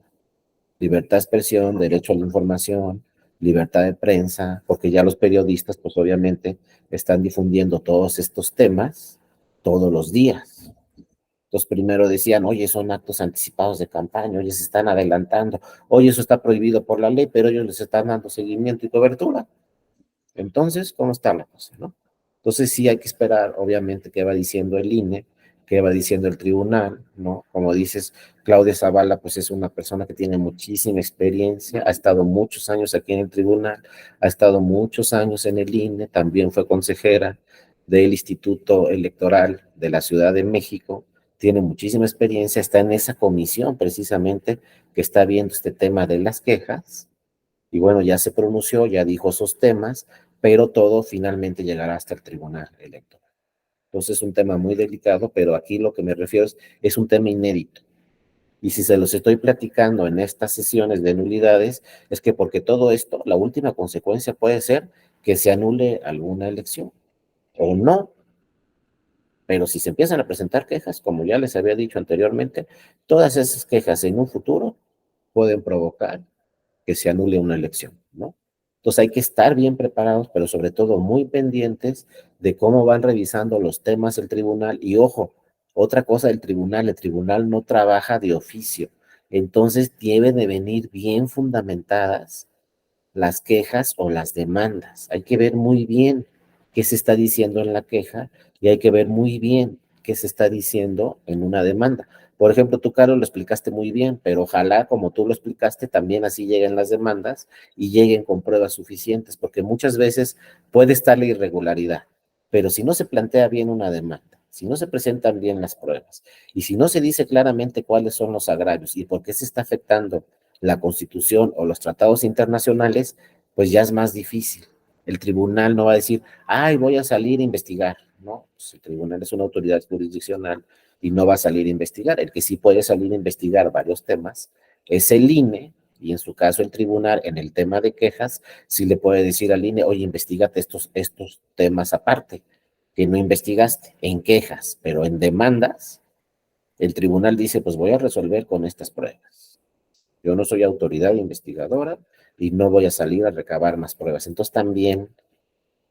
Libertad de expresión, derecho a la información, libertad de prensa, porque ya los periodistas, pues obviamente, están difundiendo todos estos temas todos los días. Entonces, primero decían, oye, son actos anticipados de campaña, oye, se están adelantando, oye, eso está prohibido por la ley, pero ellos les están dando seguimiento y cobertura. Entonces, ¿cómo está la cosa, no? Entonces sí hay que esperar, obviamente, qué va diciendo el INE, qué va diciendo el tribunal, ¿no? Como dices, Claudia Zavala, pues es una persona que tiene muchísima experiencia, ha estado muchos años aquí en el tribunal, ha estado muchos años en el INE, también fue consejera del Instituto Electoral de la Ciudad de México, tiene muchísima experiencia, está en esa comisión precisamente que está viendo este tema de las quejas, y bueno, ya se pronunció, ya dijo esos temas, pero todo finalmente llegará hasta el Tribunal Electoral. Entonces es un tema muy delicado, pero aquí lo que me refiero es un tema inédito. Y si se los estoy platicando en estas sesiones de nulidades, es que porque todo esto, la última consecuencia puede ser que se anule alguna elección o no. Pero si se empiezan a presentar quejas, como ya les había dicho anteriormente, todas esas quejas en un futuro pueden provocar que se anule una elección, ¿no? Entonces hay que estar bien preparados, pero sobre todo muy pendientes de cómo van revisando los temas del tribunal. Y ojo, otra cosa del tribunal, el tribunal no trabaja de oficio, entonces deben de venir bien fundamentadas las quejas o las demandas. Hay que ver muy bien qué se está diciendo en la queja y hay que ver muy bien qué se está diciendo en una demanda. Por ejemplo, tú, Carlos, lo explicaste muy bien, pero ojalá, como tú lo explicaste, también así lleguen las demandas y lleguen con pruebas suficientes, porque muchas veces puede estar la irregularidad, pero si no se plantea bien una demanda, si no se presentan bien las pruebas y si no se dice claramente cuáles son los agravios y por qué se está afectando la Constitución o los tratados internacionales, pues ya es más difícil. El tribunal no va a decir, ay, voy a salir a investigar, ¿no? Pues el tribunal es una autoridad jurisdiccional y no va a salir a investigar. El que sí puede salir a investigar varios temas es el INE, y en su caso el tribunal, en el tema de quejas, sí le puede decir al INE, oye, investigate estos temas aparte, que no investigaste en quejas, pero en demandas, el tribunal dice, pues voy a resolver con estas pruebas. Yo no soy autoridad investigadora y no voy a salir a recabar más pruebas. Entonces también,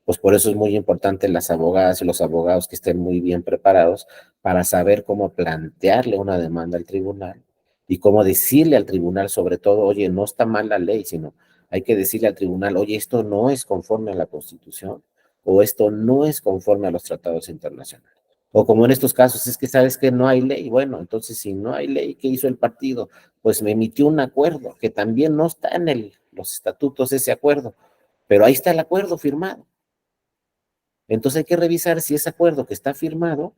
pues por eso es muy importante las abogadas y los abogados que estén muy bien preparados para saber cómo plantearle una demanda al tribunal y cómo decirle al tribunal sobre todo, oye, no está mal la ley, sino hay que decirle al tribunal, oye, esto no es conforme a la Constitución o esto no es conforme a los tratados internacionales. O como en estos casos, es que sabes que no hay ley. Bueno, entonces si no hay ley, ¿qué hizo el partido? Pues me emitió un acuerdo que también no está en los estatutos ese acuerdo, pero ahí está el acuerdo firmado. Entonces hay que revisar si ese acuerdo que está firmado,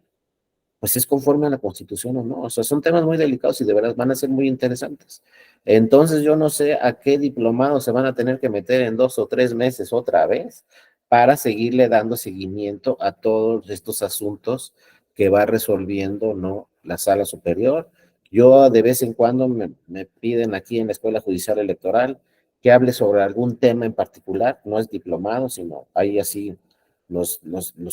pues es conforme a la Constitución o no. O sea, son temas muy delicados y de verdad van a ser muy interesantes. Entonces yo no sé a qué diplomado se van a tener que meter en 2 o 3 meses otra vez para seguirle dando seguimiento a todos estos asuntos que va resolviendo, ¿no?, la Sala Superior. Yo de vez en cuando me piden aquí en la Escuela Judicial Electoral que hable sobre algún tema en particular, no es diplomado, sino ahí así nos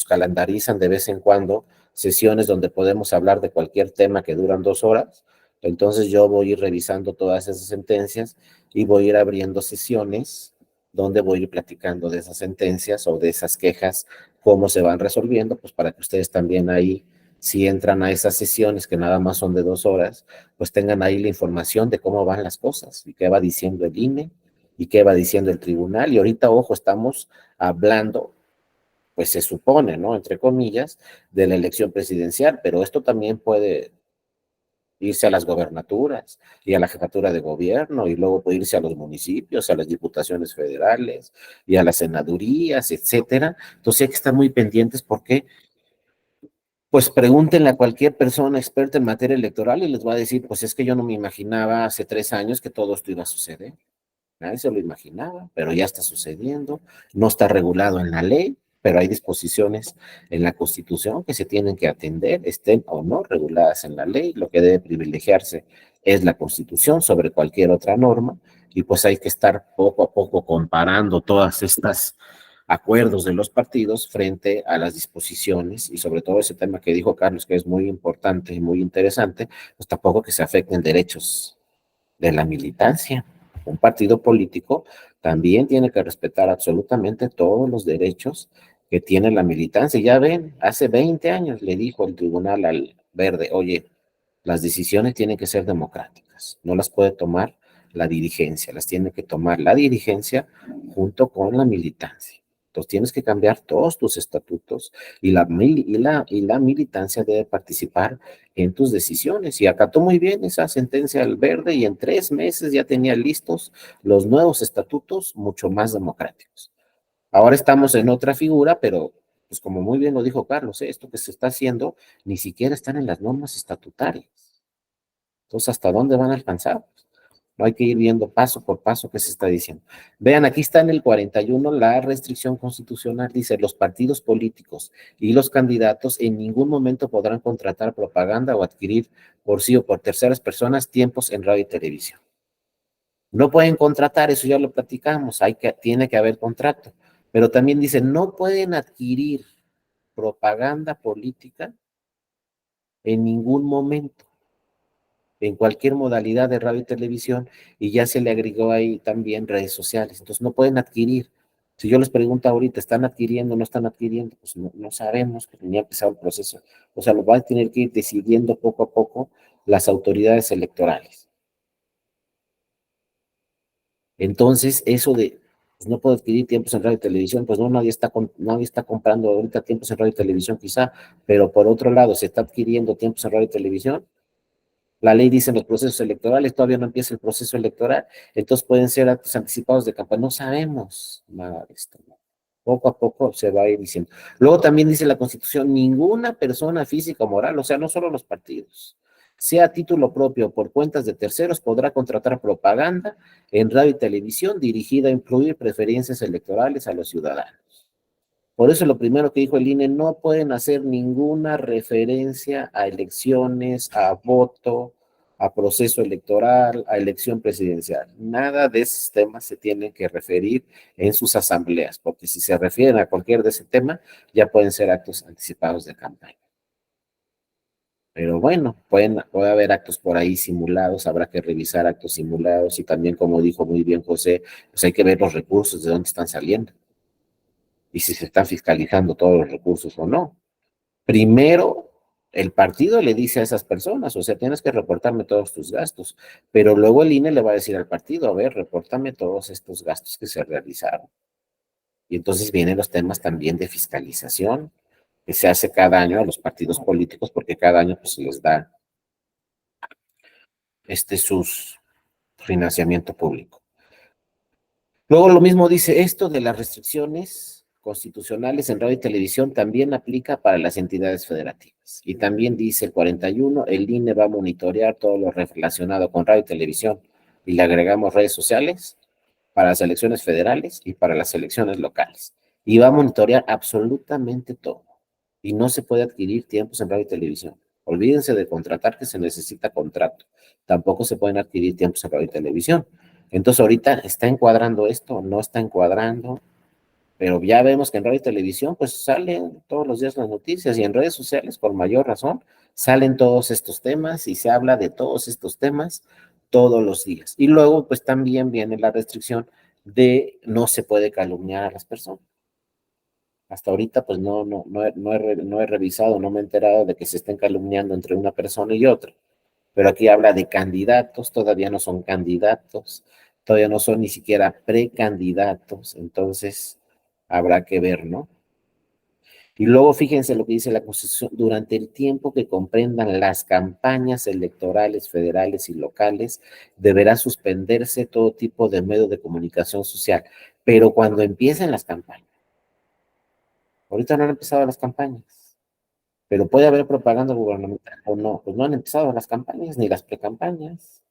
calendarizan de vez en cuando sesiones donde podemos hablar de cualquier tema que duran 2 horas. Entonces yo voy a ir revisando todas esas sentencias y voy a ir abriendo sesiones donde voy a ir platicando de esas sentencias o de esas quejas, cómo se van resolviendo, pues para que ustedes también ahí, si entran a esas sesiones que nada más son de 2 horas, pues tengan ahí la información de cómo van las cosas y qué va diciendo el INE y qué va diciendo el tribunal. Y ahorita, ojo, estamos hablando, pues se supone, ¿no?, entre comillas, de la elección presidencial, pero esto también puede irse a las gobernaturas y a la jefatura de gobierno y luego puede irse a los municipios, a las diputaciones federales y a las senadurías, etcétera. Entonces hay que estar muy pendientes porque, pues pregúntenle a cualquier persona experta en materia electoral y les va a decir, pues es que yo no me imaginaba hace 3 años que todo esto iba a suceder. Nadie se lo imaginaba, pero ya está sucediendo, no está regulado en la ley, pero hay disposiciones en la Constitución que se tienen que atender, estén o no reguladas en la ley. Lo que debe privilegiarse es la Constitución sobre cualquier otra norma, y pues hay que estar poco a poco comparando todas estas acuerdos de los partidos frente a las disposiciones y sobre todo ese tema que dijo Carlos, que es muy importante y muy interesante, pues tampoco que se afecten derechos de la militancia. Un partido político también tiene que respetar absolutamente todos los derechos que tiene la militancia. Ya ven, hace 20 años le dijo el tribunal al Verde, oye, las decisiones tienen que ser democráticas, no las puede tomar la dirigencia, las tiene que tomar la dirigencia junto con la militancia. Entonces tienes que cambiar todos tus estatutos y la militancia debe participar en tus decisiones. Y acató muy bien esa sentencia del Verde y en 3 meses ya tenía listos los nuevos estatutos mucho más democráticos. Ahora estamos en otra figura, pero pues como muy bien lo dijo Carlos, esto que se está haciendo ni siquiera están en las normas estatutarias. Entonces, ¿hasta dónde van a alcanzar? No, hay que ir viendo paso por paso qué se está diciendo. Vean, aquí está en el 41 la restricción constitucional. Dice, los partidos políticos y los candidatos en ningún momento podrán contratar propaganda o adquirir por sí o por terceras personas tiempos en radio y televisión. No pueden contratar, eso ya lo platicamos, tiene que haber contrato. Pero también dice, no pueden adquirir propaganda política en ningún momento, en cualquier modalidad de radio y televisión, y ya se le agregó ahí también redes sociales. Entonces no pueden adquirir. Si yo les pregunto ahorita, ¿están adquiriendo o no están adquiriendo? Pues no sabemos, porque ni ha empezado el proceso. O sea, lo van a tener que ir decidiendo poco a poco las autoridades electorales. Entonces, eso de pues no puedo adquirir tiempos en radio y televisión, pues no, nadie está comprando ahorita tiempos en radio y televisión quizá, pero por otro lado se está adquiriendo tiempos en radio y televisión. La ley dice en los procesos electorales, todavía no empieza el proceso electoral, entonces pueden ser actos anticipados de campaña, no sabemos nada de esto, ¿no? Poco a poco se va a ir diciendo. Luego también dice la Constitución, ninguna persona física o moral, o sea, no solo los partidos, sea a título propio o por cuentas de terceros, podrá contratar propaganda en radio y televisión dirigida a influir preferencias electorales a los ciudadanos. Por eso lo primero que dijo el INE, no pueden hacer ninguna referencia a elecciones, a voto, a proceso electoral, a elección presidencial. Nada de esos temas se tienen que referir en sus asambleas, porque si se refieren a cualquier de ese tema, ya pueden ser actos anticipados de campaña. Pero bueno, puede haber actos por ahí simulados, habrá que revisar actos simulados y también, como dijo muy bien José, pues hay que ver los recursos de dónde están saliendo y si se están fiscalizando todos los recursos o no. Primero, el partido le dice a esas personas, o sea, tienes que reportarme todos tus gastos, pero luego el INE le va a decir al partido, a ver, repórtame todos estos gastos que se realizaron. Y entonces vienen los temas también de fiscalización que se hace cada año a los partidos políticos, porque cada año pues, se les da su financiamiento público. Luego lo mismo dice esto de las restricciones constitucionales en radio y televisión también aplica para las entidades federativas. Y también dice el 41, el INE va a monitorear todo lo relacionado con radio y televisión y le agregamos redes sociales para las elecciones federales y para las elecciones locales. Y va a monitorear absolutamente todo. Y no se puede adquirir tiempos en radio y televisión. Olvídense de contratar, que se necesita contrato. Tampoco se pueden adquirir tiempos en radio y televisión. Entonces ahorita está encuadrando esto, no está encuadrando, pero ya vemos que en radio y televisión pues salen todos los días las noticias y en redes sociales con mayor razón salen todos estos temas y se habla de todos estos temas todos los días. Y luego pues también viene la restricción de no se puede calumniar a las personas. Hasta ahorita pues no he revisado, no me he enterado de que se estén calumniando entre una persona y otra. Pero aquí habla de candidatos, todavía no son candidatos, todavía no son ni siquiera precandidatos, entonces habrá que ver, ¿no? Y luego fíjense lo que dice la Constitución, durante el tiempo que comprendan las campañas electorales federales y locales, deberá suspenderse todo tipo de medio de comunicación social, pero cuando empiecen las campañas, ahorita no han empezado las campañas, pero puede haber propaganda gubernamental o no, pues no han empezado las campañas ni las precampañas.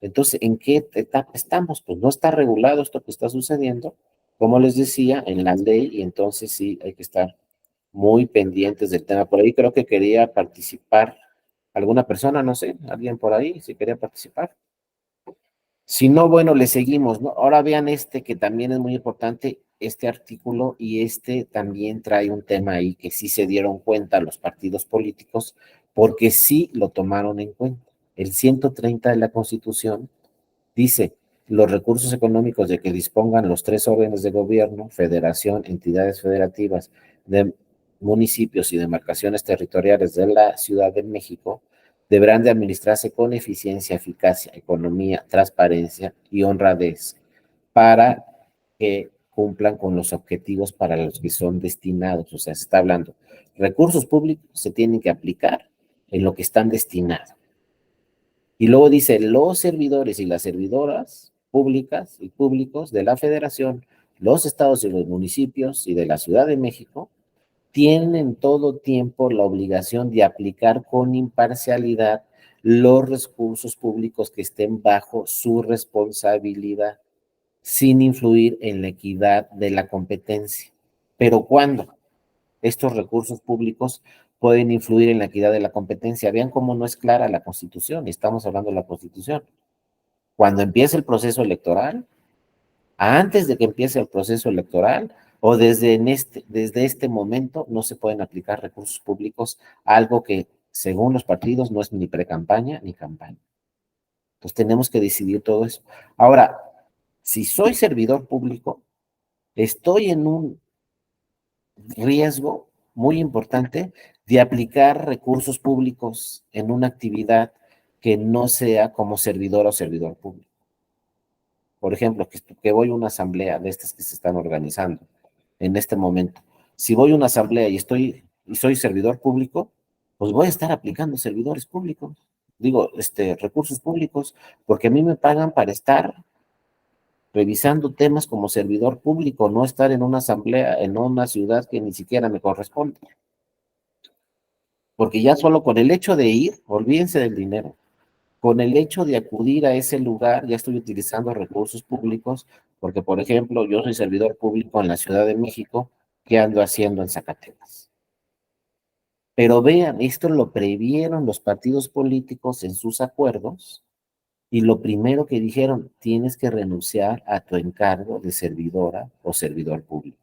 Entonces, ¿en qué etapa estamos? Pues no está regulado esto que está sucediendo, como les decía, en la ley, y entonces sí hay que estar muy pendientes del tema. Por ahí creo que quería participar alguna persona, no sé, alguien por ahí, si quería participar. Si no, bueno, le seguimos, ¿no? Ahora vean este que también es muy importante, este artículo, y este también trae un tema ahí que sí se dieron cuenta los partidos políticos, porque sí lo tomaron en cuenta. El 130 de la Constitución dice, los recursos económicos de que dispongan los tres órdenes de gobierno, federación, entidades federativas, de municipios y demarcaciones territoriales de la Ciudad de México, deberán de administrarse con eficiencia, eficacia, economía, transparencia y honradez para que cumplan con los objetivos para los que son destinados. O sea, se está hablando, recursos públicos se tienen que aplicar en lo que están destinados. Y luego dice, los servidores y las servidoras públicas y públicos de la Federación, los estados y los municipios y de la Ciudad de México tienen en todo tiempo la obligación de aplicar con imparcialidad los recursos públicos que estén bajo su responsabilidad, sin influir en la equidad de la competencia. ¿Pero cuándo? Estos recursos públicos pueden influir en la equidad de la competencia. Vean cómo no es clara la Constitución, y estamos hablando de la Constitución. Cuando empiece el proceso electoral, antes de que empiece el proceso electoral, o desde este momento no se pueden aplicar recursos públicos, algo que según los partidos no es ni pre-campaña ni campaña. Entonces tenemos que decidir todo eso. Ahora, si soy servidor público, estoy en un riesgo muy importante de aplicar recursos públicos en una actividad que no sea como servidor o servidor público. por ejemplo, que voy a una asamblea de estas que se están organizando en este momento. Si voy a una asamblea y soy servidor público, pues voy a estar aplicando servidores públicos, digo, recursos públicos, porque a mí me pagan para estar revisando temas como servidor público, no estar en una asamblea en una ciudad que ni siquiera me corresponde. Porque ya solo con el hecho de ir, olvídense del dinero, con el hecho de acudir a ese lugar, ya estoy utilizando recursos públicos, porque, por ejemplo, yo soy servidor público en la Ciudad de México, ¿qué ando haciendo en Zacatecas? Pero vean, esto lo previeron los partidos políticos en sus acuerdos, y lo primero que dijeron, tienes que renunciar a tu encargo de servidora o servidor público,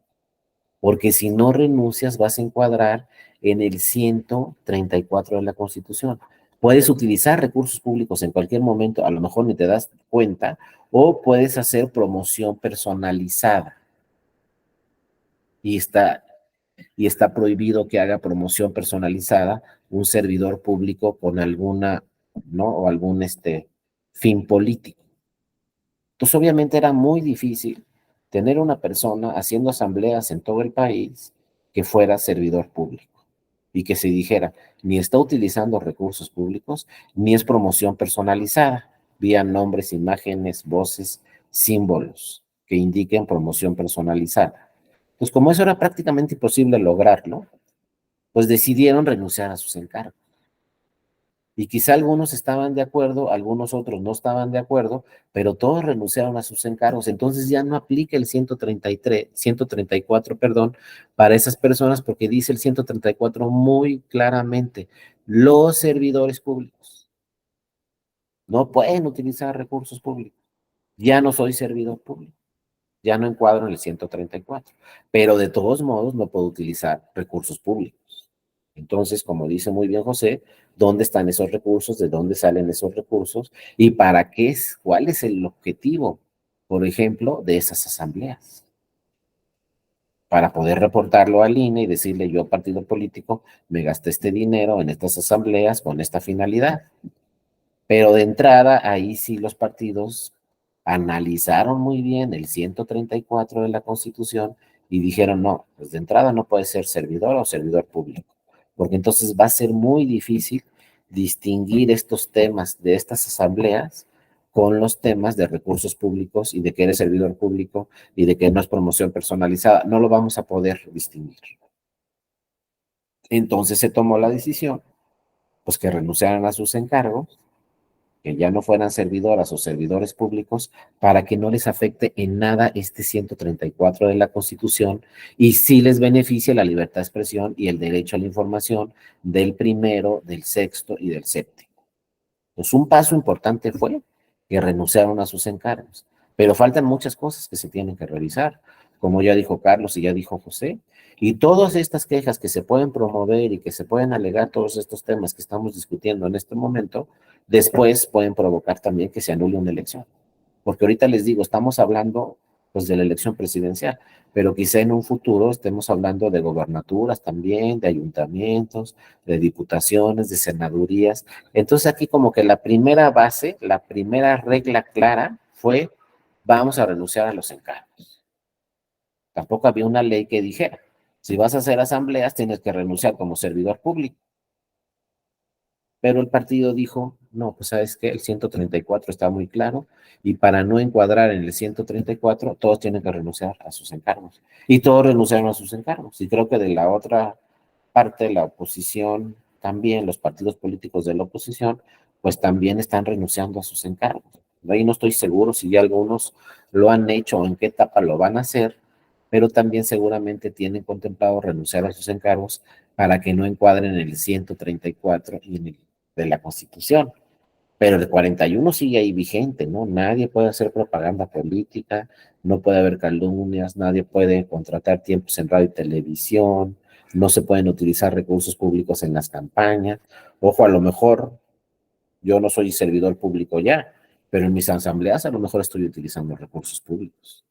porque si no renuncias vas a encuadrar en el 134 de la Constitución. Puedes utilizar recursos públicos en cualquier momento, a lo mejor ni te das cuenta, o puedes hacer promoción personalizada. Y está prohibido que haga promoción personalizada un servidor público con alguna, ¿no? O algún fin político. Entonces, obviamente era muy difícil tener una persona haciendo asambleas en todo el país que fuera servidor público y que se dijera, ni está utilizando recursos públicos, ni es promoción personalizada, vía nombres, imágenes, voces, símbolos que indiquen promoción personalizada. Pues como eso era prácticamente imposible lograrlo, pues decidieron renunciar a sus encargos. Y quizá algunos estaban de acuerdo, algunos otros no estaban de acuerdo, pero todos renunciaron a sus encargos. Entonces ya no aplica el 134, perdón, para esas personas, porque dice el 134 muy claramente, los servidores públicos no pueden utilizar recursos públicos. Ya no soy servidor público, ya no encuadro en el 134, pero de todos modos no puedo utilizar recursos públicos. Entonces, como dice muy bien José, ¿dónde están esos recursos? ¿De dónde salen esos recursos? ¿Y para qué es? ¿Cuál es el objetivo, por ejemplo, de esas asambleas? Para poder reportarlo al INE y decirle, yo, partido político, me gasté este dinero en estas asambleas con esta finalidad. Pero de entrada, ahí sí los partidos analizaron muy bien el 134 de la Constitución y dijeron, no, pues de entrada no puede ser servidor o servidor público, porque entonces va a ser muy difícil distinguir estos temas de estas asambleas con los temas de recursos públicos y de que eres servidor público y de que no es promoción personalizada. No lo vamos a poder distinguir. Entonces se tomó la decisión, pues que renunciaran a sus encargos, que ya no fueran servidoras o servidores públicos, para que no les afecte en nada este 134 de la Constitución y sí les beneficie la libertad de expresión y el derecho a la información del primero, del sexto y del séptimo. Pues un paso importante fue que renunciaron a sus encargos, pero faltan muchas cosas que se tienen que revisar, como ya dijo Carlos y ya dijo José, y todas estas quejas que se pueden promover y que se pueden alegar, todos estos temas que estamos discutiendo en este momento, después pueden provocar también que se anule una elección. Porque ahorita les digo, estamos hablando pues de la elección presidencial, pero quizá en un futuro estemos hablando de gobernaturas también, de ayuntamientos, de diputaciones, de senadurías. Entonces aquí como que la primera base, la primera regla clara fue, vamos a renunciar a los encargos. Tampoco había una ley que dijera, si vas a hacer asambleas tienes que renunciar como servidor público. Pero el partido dijo, no, pues sabes qué, el 134 está muy claro y para no encuadrar en el 134 todos tienen que renunciar a sus encargos. Y todos renunciaron a sus encargos. Y creo que de la otra parte, la oposición, también los partidos políticos de la oposición, pues también están renunciando a sus encargos. Ahí no estoy seguro si ya algunos lo han hecho o en qué etapa lo van a hacer, pero también seguramente tienen contemplado renunciar a sus encargos para que no encuadren en el 134 y en el de la Constitución. Pero el 41 sigue ahí vigente, ¿no? Nadie puede hacer propaganda política, no puede haber calumnias, nadie puede contratar tiempos en radio y televisión, no se pueden utilizar recursos públicos en las campañas. Ojo, a lo mejor yo no soy servidor público ya, pero en mis asambleas a lo mejor estoy utilizando recursos públicos.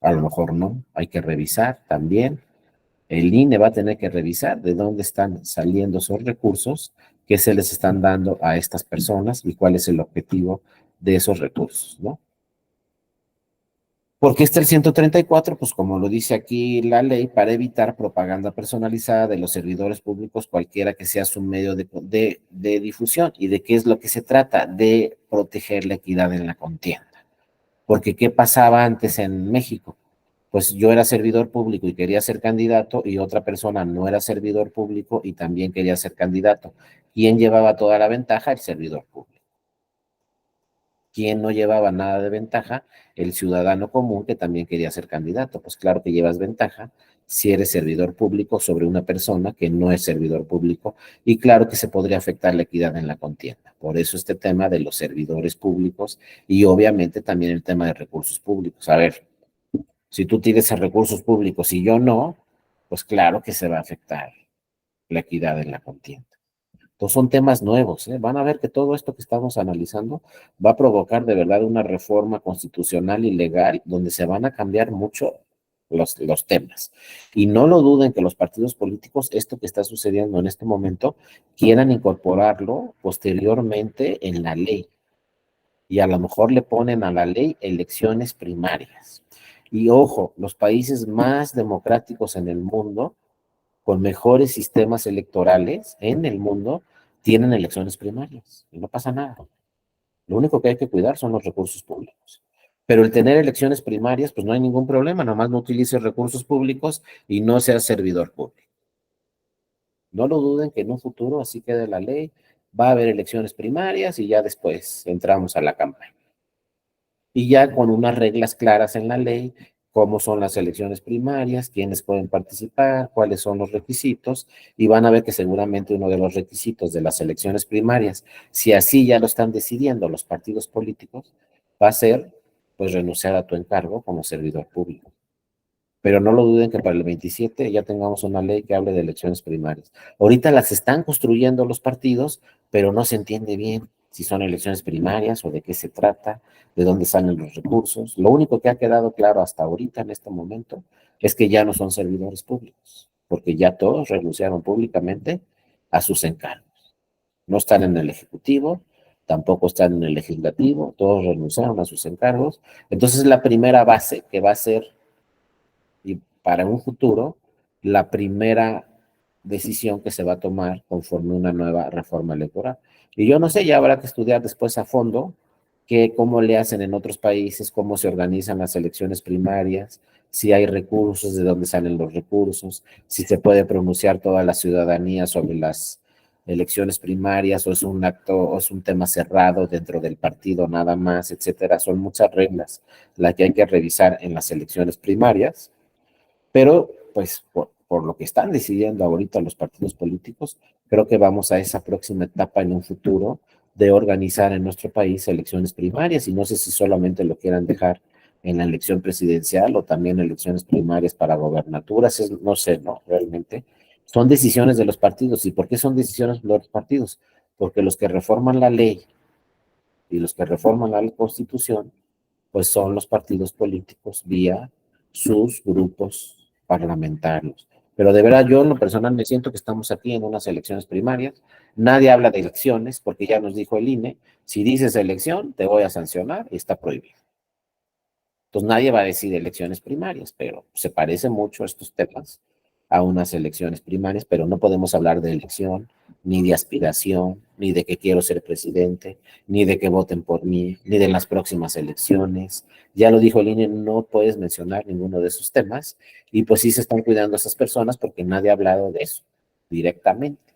A lo mejor no, hay que revisar también. El INE va a tener que revisar de dónde están saliendo esos recursos que se les están dando a estas personas y cuál es el objetivo de esos recursos, ¿no? Porque está el 134, pues como lo dice aquí la ley, para evitar propaganda personalizada de los servidores públicos, cualquiera que sea su medio de difusión. ¿Y de qué es lo que se trata? De proteger la equidad en la contienda. Porque ¿qué pasaba antes en México? Pues yo era servidor público y quería ser candidato y otra persona no era servidor público y también quería ser candidato. ¿Quién llevaba toda la ventaja? El servidor público. ¿Quién no llevaba nada de ventaja? El ciudadano común que también quería ser candidato. Pues claro que llevas ventaja si eres servidor público sobre una persona que no es servidor público y claro que se podría afectar la equidad en la contienda. Por eso este tema de los servidores públicos y obviamente también el tema de recursos públicos. A ver, si tú tienes recursos públicos y yo no, pues claro que se va a afectar la equidad en la contienda. Entonces son temas nuevos, ¿eh? Van a ver que todo esto que estamos analizando va a provocar de verdad una reforma constitucional y legal donde se van a cambiar mucho los temas. Y no lo duden que los partidos políticos, esto que está sucediendo en este momento, quieran incorporarlo posteriormente en la ley. Y a lo mejor le ponen a la ley elecciones primarias. Y ojo, los países más democráticos en el mundo con mejores sistemas electorales en el mundo tienen elecciones primarias y no pasa nada. Lo único que hay que cuidar son los recursos públicos. Pero el tener elecciones primarias, pues no hay ningún problema, nomás no utilices recursos públicos y no seas servidor público. No lo duden que en un futuro así quede la ley, va a haber elecciones primarias y ya después entramos a la campaña. Y ya con unas reglas claras en la ley, cómo son las elecciones primarias, quiénes pueden participar, cuáles son los requisitos, y van a ver que seguramente uno de los requisitos de las elecciones primarias, si así ya lo están decidiendo los partidos políticos, va a ser pues renunciar a tu encargo como servidor público. Pero no lo duden que para el 27 ya tengamos una ley que hable de elecciones primarias. Ahorita las están construyendo los partidos, pero no se entiende bien si son elecciones primarias o de qué se trata, de dónde salen los recursos. Lo único que ha quedado claro hasta ahorita en este momento es que ya no son servidores públicos, porque ya todos renunciaron públicamente a sus encargos. No están en el Ejecutivo, tampoco están en el Legislativo, todos renunciaron a sus encargos. Entonces la primera base que va a ser y para un futuro la primera decisión que se va a tomar conforme una nueva reforma electoral. Y yo no sé, ya habrá que estudiar después a fondo cómo le hacen en otros países, cómo se organizan las elecciones primarias, si hay recursos, de dónde salen los recursos, si se puede pronunciar toda la ciudadanía sobre las elecciones primarias o es un acto o es un tema cerrado dentro del partido nada más, etcétera. Son muchas reglas las que hay que revisar en las elecciones primarias. Pero, pues, por lo que están decidiendo ahorita los partidos políticos, creo que vamos a esa próxima etapa en un futuro de organizar en nuestro país elecciones primarias y no sé si solamente lo quieran dejar en la elección presidencial o también elecciones primarias para gobernaturas, no sé, ¿no? Realmente son decisiones de los partidos. ¿Y por qué son decisiones de los partidos? Porque los que reforman la ley y los que reforman la Constitución, pues son los partidos políticos vía sus grupos parlamentarios. Pero de verdad, yo en lo personal me siento que estamos aquí en unas elecciones primarias. Nadie habla de elecciones porque ya nos dijo el INE, si dices elección, te voy a sancionar y está prohibido. Entonces nadie va a decir elecciones primarias, pero se parece mucho estos temas a unas elecciones primarias, pero no podemos hablar de elección, ni de aspiración, ni de que quiero ser presidente, ni de que voten por mí, ni de las próximas elecciones. Ya lo dijo el INE, no puedes mencionar ninguno de esos temas, y pues sí se están cuidando a esas personas porque nadie ha hablado de eso directamente.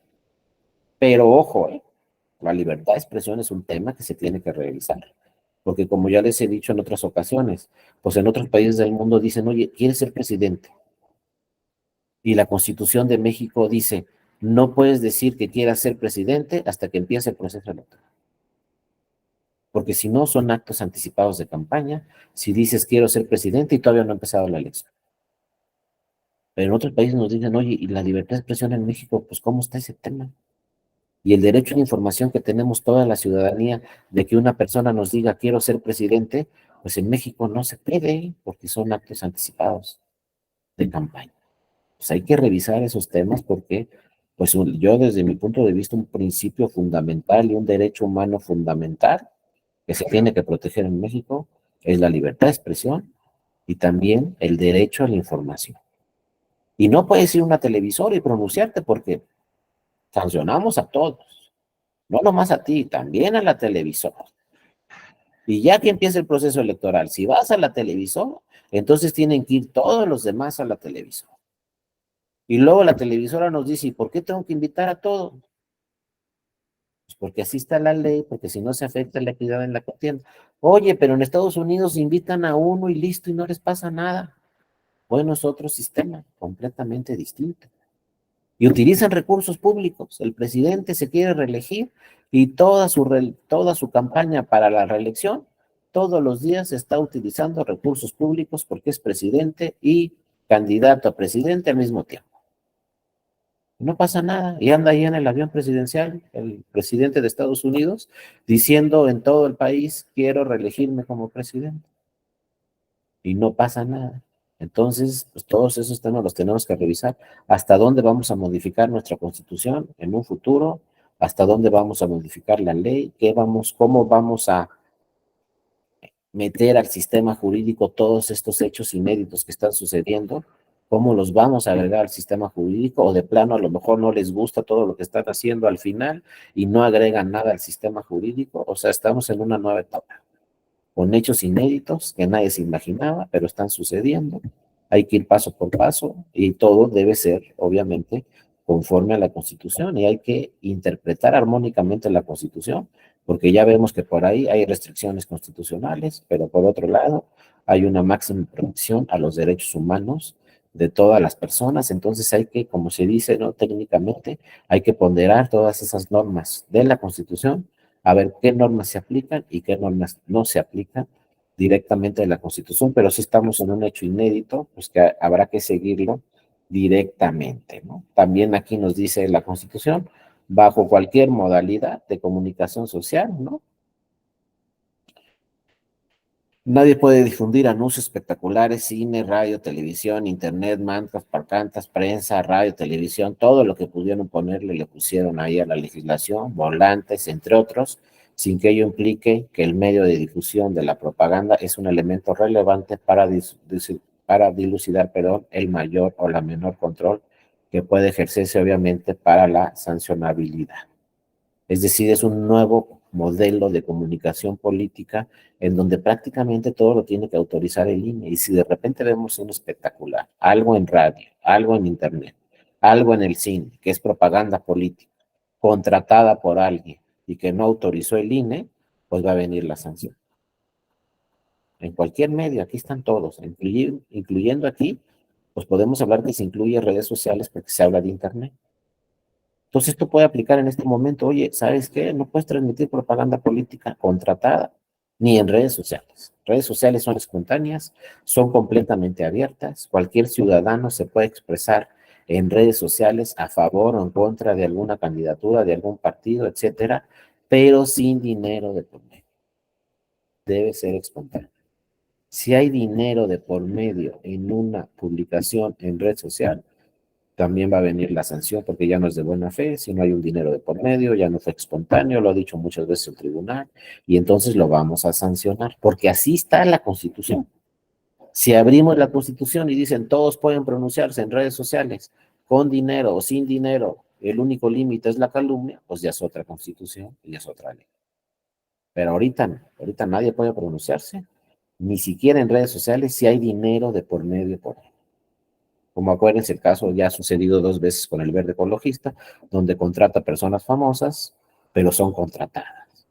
Pero ojo, la libertad de expresión es un tema que se tiene que revisar. Porque como ya les he dicho en otras ocasiones, pues en otros países del mundo dicen, oye, ¿quieres ser presidente? Y la Constitución de México dice, no puedes decir que quieras ser presidente hasta que empiece el proceso electoral. Porque si no, son actos anticipados de campaña. Si dices quiero ser presidente y todavía no ha empezado la elección. Pero en otros países nos dicen, oye, ¿y la libertad de expresión en México? Pues ¿cómo está ese tema? Y el derecho a la información que tenemos toda la ciudadanía de que una persona nos diga quiero ser presidente, pues en México no se puede porque son actos anticipados de campaña. Pues hay que revisar esos temas porque, pues yo desde mi punto de vista, un principio fundamental y un derecho humano fundamental que se tiene que proteger en México es la libertad de expresión y también el derecho a la información. Y no puedes ir a una televisora y pronunciarte porque sancionamos a todos, no nomás a ti, también a la televisora. Y ya que empieza el proceso electoral, si vas a la televisora, entonces tienen que ir todos los demás a la televisora. Y luego la televisora nos dice, ¿y por qué tengo que invitar a todos? Pues porque así está la ley, porque si no se afecta la equidad en la contienda. Oye, pero en Estados Unidos invitan a uno y listo y no les pasa nada. Bueno, es otro sistema completamente distinto. Y utilizan recursos públicos. El presidente se quiere reelegir y toda su campaña para la reelección, todos los días está utilizando recursos públicos porque es presidente y candidato a presidente al mismo tiempo. No pasa nada. Y anda ahí en el avión presidencial, el presidente de Estados Unidos, diciendo en todo el país, quiero reelegirme como presidente. Y no pasa nada. Entonces, pues todos esos temas los tenemos que revisar. ¿Hasta dónde vamos a modificar nuestra constitución en un futuro? ¿Hasta dónde vamos a modificar la ley? ¿Cómo vamos a meter al sistema jurídico todos estos hechos inéditos que están sucediendo? ¿Cómo los vamos a agregar al sistema jurídico? O de plano a lo mejor no les gusta todo lo que están haciendo al final y no agregan nada al sistema jurídico. O sea, estamos en una nueva etapa, con hechos inéditos que nadie se imaginaba, pero están sucediendo. Hay que ir paso por paso y todo debe ser, obviamente, conforme a la Constitución y hay que interpretar armónicamente la Constitución, porque ya vemos que por ahí hay restricciones constitucionales, pero por otro lado hay una máxima protección a los derechos humanos de todas las personas, entonces hay que, como se dice, ¿no? Técnicamente, hay que ponderar todas esas normas de la Constitución a ver qué normas se aplican y qué normas no se aplican directamente de la Constitución, pero sí estamos en un hecho inédito, pues que habrá que seguirlo directamente, ¿no? También aquí nos dice la Constitución, bajo cualquier modalidad de comunicación social, ¿no? Nadie puede difundir anuncios espectaculares, cine, radio, televisión, internet, mantas, parcantas, prensa, radio, televisión, todo lo que pudieron ponerle le pusieron ahí a la legislación, volantes, entre otros, sin que ello implique que el medio de difusión de la propaganda es un elemento relevante para dilucidar, el mayor o la menor control que puede ejercerse obviamente para la sancionabilidad. Es decir, es un nuevo modelo de comunicación política en donde prácticamente todo lo tiene que autorizar el INE. Y si de repente vemos un espectacular, algo en radio, algo en internet, algo en el cine, que es propaganda política, contratada por alguien y que no autorizó el INE, pues va a venir la sanción. En cualquier medio, aquí están todos, incluyendo aquí, pues podemos hablar que se incluye redes sociales porque se habla de internet. Entonces esto puede aplicar en este momento. Oye, ¿sabes qué? No puedes transmitir propaganda política contratada ni en redes sociales. Redes sociales son espontáneas, son completamente abiertas. Cualquier ciudadano se puede expresar en redes sociales a favor o en contra de alguna candidatura, de algún partido, etcétera, pero sin dinero de por medio. Debe ser espontáneo. Si hay dinero de por medio en una publicación en red social, también va a venir la sanción porque ya no es de buena fe, si no hay un dinero de por medio, ya no fue espontáneo, lo ha dicho muchas veces el tribunal, y entonces lo vamos a sancionar, porque así está la Constitución. Si abrimos la Constitución y dicen todos pueden pronunciarse en redes sociales, con dinero o sin dinero, el único límite es la calumnia, pues ya es otra Constitución y ya es otra ley. Pero ahorita nadie puede pronunciarse, ni siquiera en redes sociales, si hay dinero de por medio por ahí. Como acuérdense, el caso ya ha sucedido 2 veces con el Verde Ecologista, donde contrata personas famosas, pero son contratadas.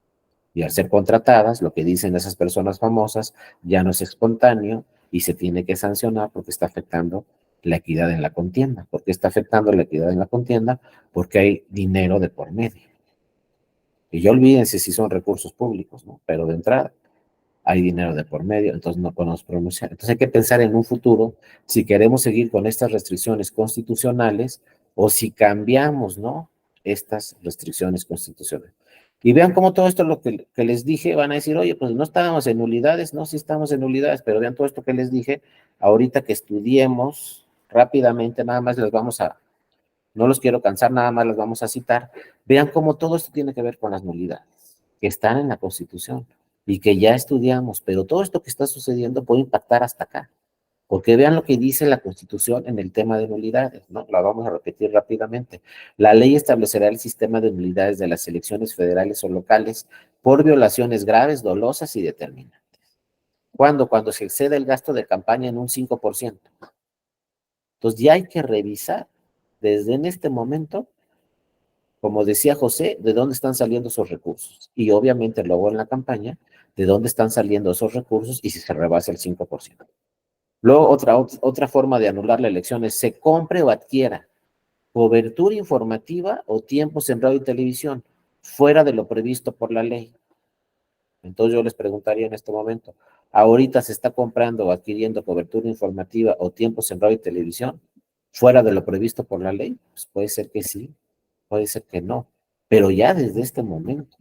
Y al ser contratadas, lo que dicen esas personas famosas ya no es espontáneo y se tiene que sancionar porque está afectando la equidad en la contienda. ¿Por qué está afectando la equidad en la contienda? Porque hay dinero de por medio. Y ya olvídense si son recursos públicos, ¿no? Pero de entrada hay dinero de por medio, entonces no podemos pronunciar. Entonces hay que pensar en un futuro si queremos seguir con estas restricciones constitucionales o si cambiamos, ¿no? Estas restricciones constitucionales. Y vean cómo todo esto, lo que les dije, van a decir, oye, pues no estábamos en nulidades, no, sí estamos en nulidades, pero vean todo esto que les dije, ahorita que estudiemos rápidamente, nada más no los quiero cansar, nada más los vamos a citar, vean cómo todo esto tiene que ver con las nulidades, que están en la Constitución y que ya estudiamos, pero todo esto que está sucediendo puede impactar hasta acá. Porque vean lo que dice la Constitución en el tema de nulidades, ¿no? La vamos a repetir rápidamente. La ley establecerá el sistema de nulidades de las elecciones federales o locales por violaciones graves, dolosas y determinantes. ¿Cuándo? Cuando se excede el gasto de campaña en un 5%. Entonces ya hay que revisar desde en este momento, como decía José, de dónde están saliendo esos recursos. Y obviamente luego en la campaña, de dónde están saliendo esos recursos y si se rebasa el 5%. Luego, otra forma de anular la elección es se compre o adquiera cobertura informativa o tiempos en radio y televisión fuera de lo previsto por la ley. Entonces yo les preguntaría en este momento, ¿ahorita se está comprando o adquiriendo cobertura informativa o tiempos en radio y televisión fuera de lo previsto por la ley? Pues puede ser que sí, puede ser que no, pero ya desde este momento.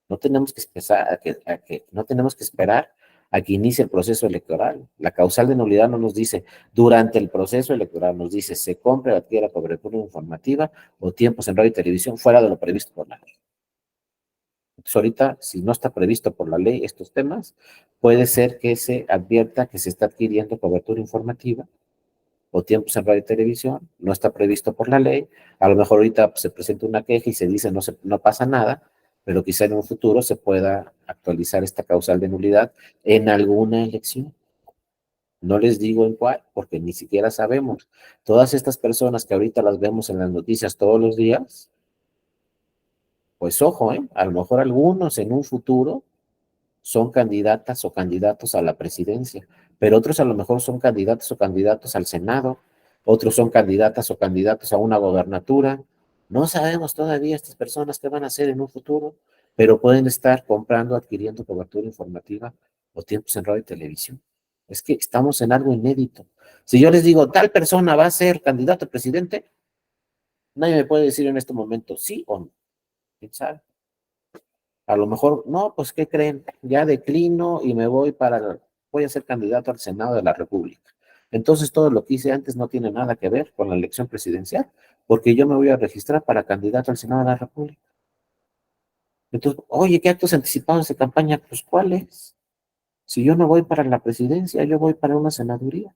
No tenemos que no tenemos que esperar a que inicie el proceso electoral. La causal de nulidad no nos dice durante el proceso electoral, nos dice se compra o adquiera cobertura informativa o tiempos en radio y televisión fuera de lo previsto por la ley. Entonces ahorita, si no está previsto por la ley estos temas, puede ser que se advierta que se está adquiriendo cobertura informativa o tiempos en radio y televisión, no está previsto por la ley, a lo mejor ahorita se presenta una queja y se dice no pasa nada, pero quizá en un futuro se pueda actualizar esta causal de nulidad en alguna elección. No les digo en cuál, porque ni siquiera sabemos. Todas estas personas que ahorita las vemos en las noticias todos los días, pues ojo, a lo mejor algunos en un futuro son candidatas o candidatos a la presidencia, pero otros a lo mejor son candidatos o candidatos al Senado, otros son candidatas o candidatos a una gobernatura. No sabemos todavía estas personas qué van a hacer en un futuro, pero pueden estar comprando, adquiriendo cobertura informativa o tiempos en radio y televisión. Es que estamos en algo inédito. Si yo les digo, tal persona va a ser candidato a presidente, nadie me puede decir en este momento sí o no. ¿Quién sabe? A lo mejor, no, pues, ¿qué creen? Ya declino y voy a ser candidato al Senado de la República. Entonces, todo lo que hice antes no tiene nada que ver con la elección presidencial, porque yo me voy a registrar para candidato al Senado de la República. Entonces, oye, ¿qué actos anticipados de campaña? Pues, ¿cuáles? Si yo no voy para la presidencia, yo voy para una senaduría.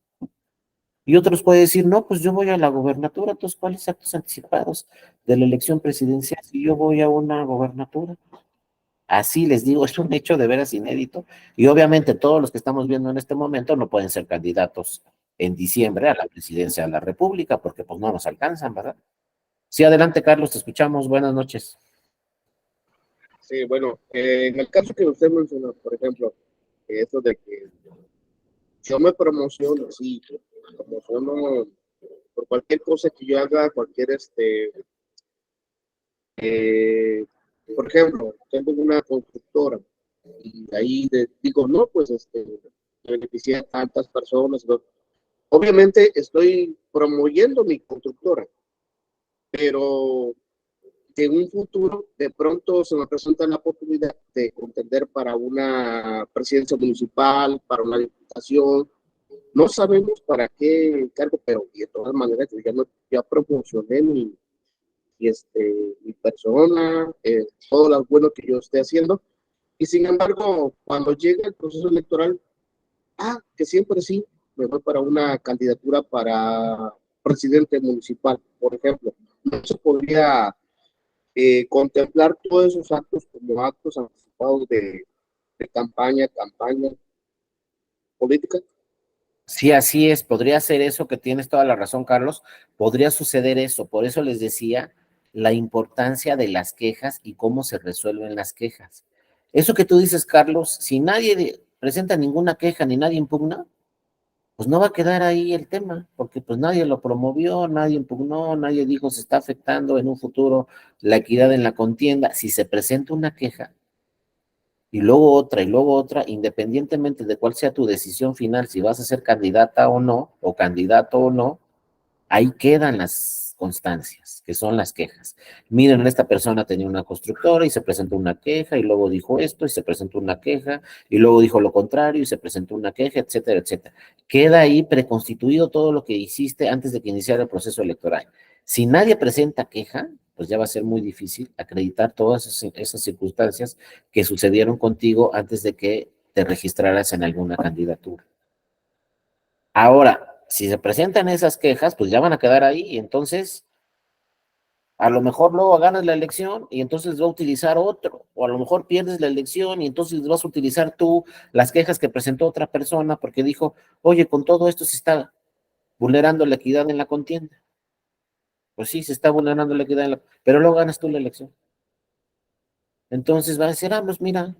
Y otros pueden decir, no, pues yo voy a la gobernatura, entonces, ¿cuáles actos anticipados de la elección presidencial si yo voy a una gobernatura? Así les digo, es un hecho de veras inédito y obviamente todos los que estamos viendo en este momento no pueden ser candidatos en diciembre a la presidencia de la República porque pues no nos alcanzan, ¿verdad? Sí, adelante Carlos, te escuchamos, buenas noches. Sí, bueno, en el caso que usted mencionó, por ejemplo, eso de que yo me promociono, sí, promociono por cualquier cosa que yo haga, eh, por ejemplo, tengo una constructora y ahí digo, no, pues beneficié a tantas personas, ¿no? Obviamente estoy promoviendo mi constructora, pero que en un futuro de pronto se me presenta la oportunidad de contender para una presidencia municipal, para una diputación. No sabemos para qué cargo, pero de todas maneras yo ya promocioné mi persona, todo lo bueno que yo esté haciendo. Y sin embargo, cuando llega el proceso electoral, que siempre sí, me voy para una candidatura para presidente municipal, por ejemplo. No se podría contemplar todos esos actos como actos anticipados de campaña política. Sí, así es, podría ser eso que tienes toda la razón, Carlos, podría suceder eso, por eso les decía la importancia de las quejas y cómo se resuelven las quejas. Eso que tú dices, Carlos, si nadie presenta ninguna queja ni nadie impugna, pues no va a quedar ahí el tema, porque pues nadie lo promovió, nadie impugnó, nadie dijo se está afectando en un futuro la equidad en la contienda. Si se presenta una queja y luego otra, independientemente de cuál sea tu decisión final, si vas a ser candidata o no, o candidato o no, ahí quedan las constancias, que son las quejas. Miren, esta persona tenía una constructora y se presentó una queja, y luego dijo esto y se presentó una queja, y luego dijo lo contrario y se presentó una queja, etcétera, etcétera. Queda ahí preconstituido todo lo que hiciste antes de que iniciara el proceso electoral. Si nadie presenta queja, pues ya va a ser muy difícil acreditar todas esas circunstancias que sucedieron contigo antes de que te registraras en alguna candidatura. Ahora, si se presentan esas quejas, pues ya van a quedar ahí, y entonces a lo mejor luego ganas la elección y entonces va a utilizar otro, o a lo mejor pierdes la elección y entonces vas a utilizar tú las quejas que presentó otra persona porque dijo, oye, con todo esto se está vulnerando la equidad en la contienda. Pues sí, se está vulnerando la equidad pero luego ganas tú la elección. Entonces va a decir, ah, pues mira,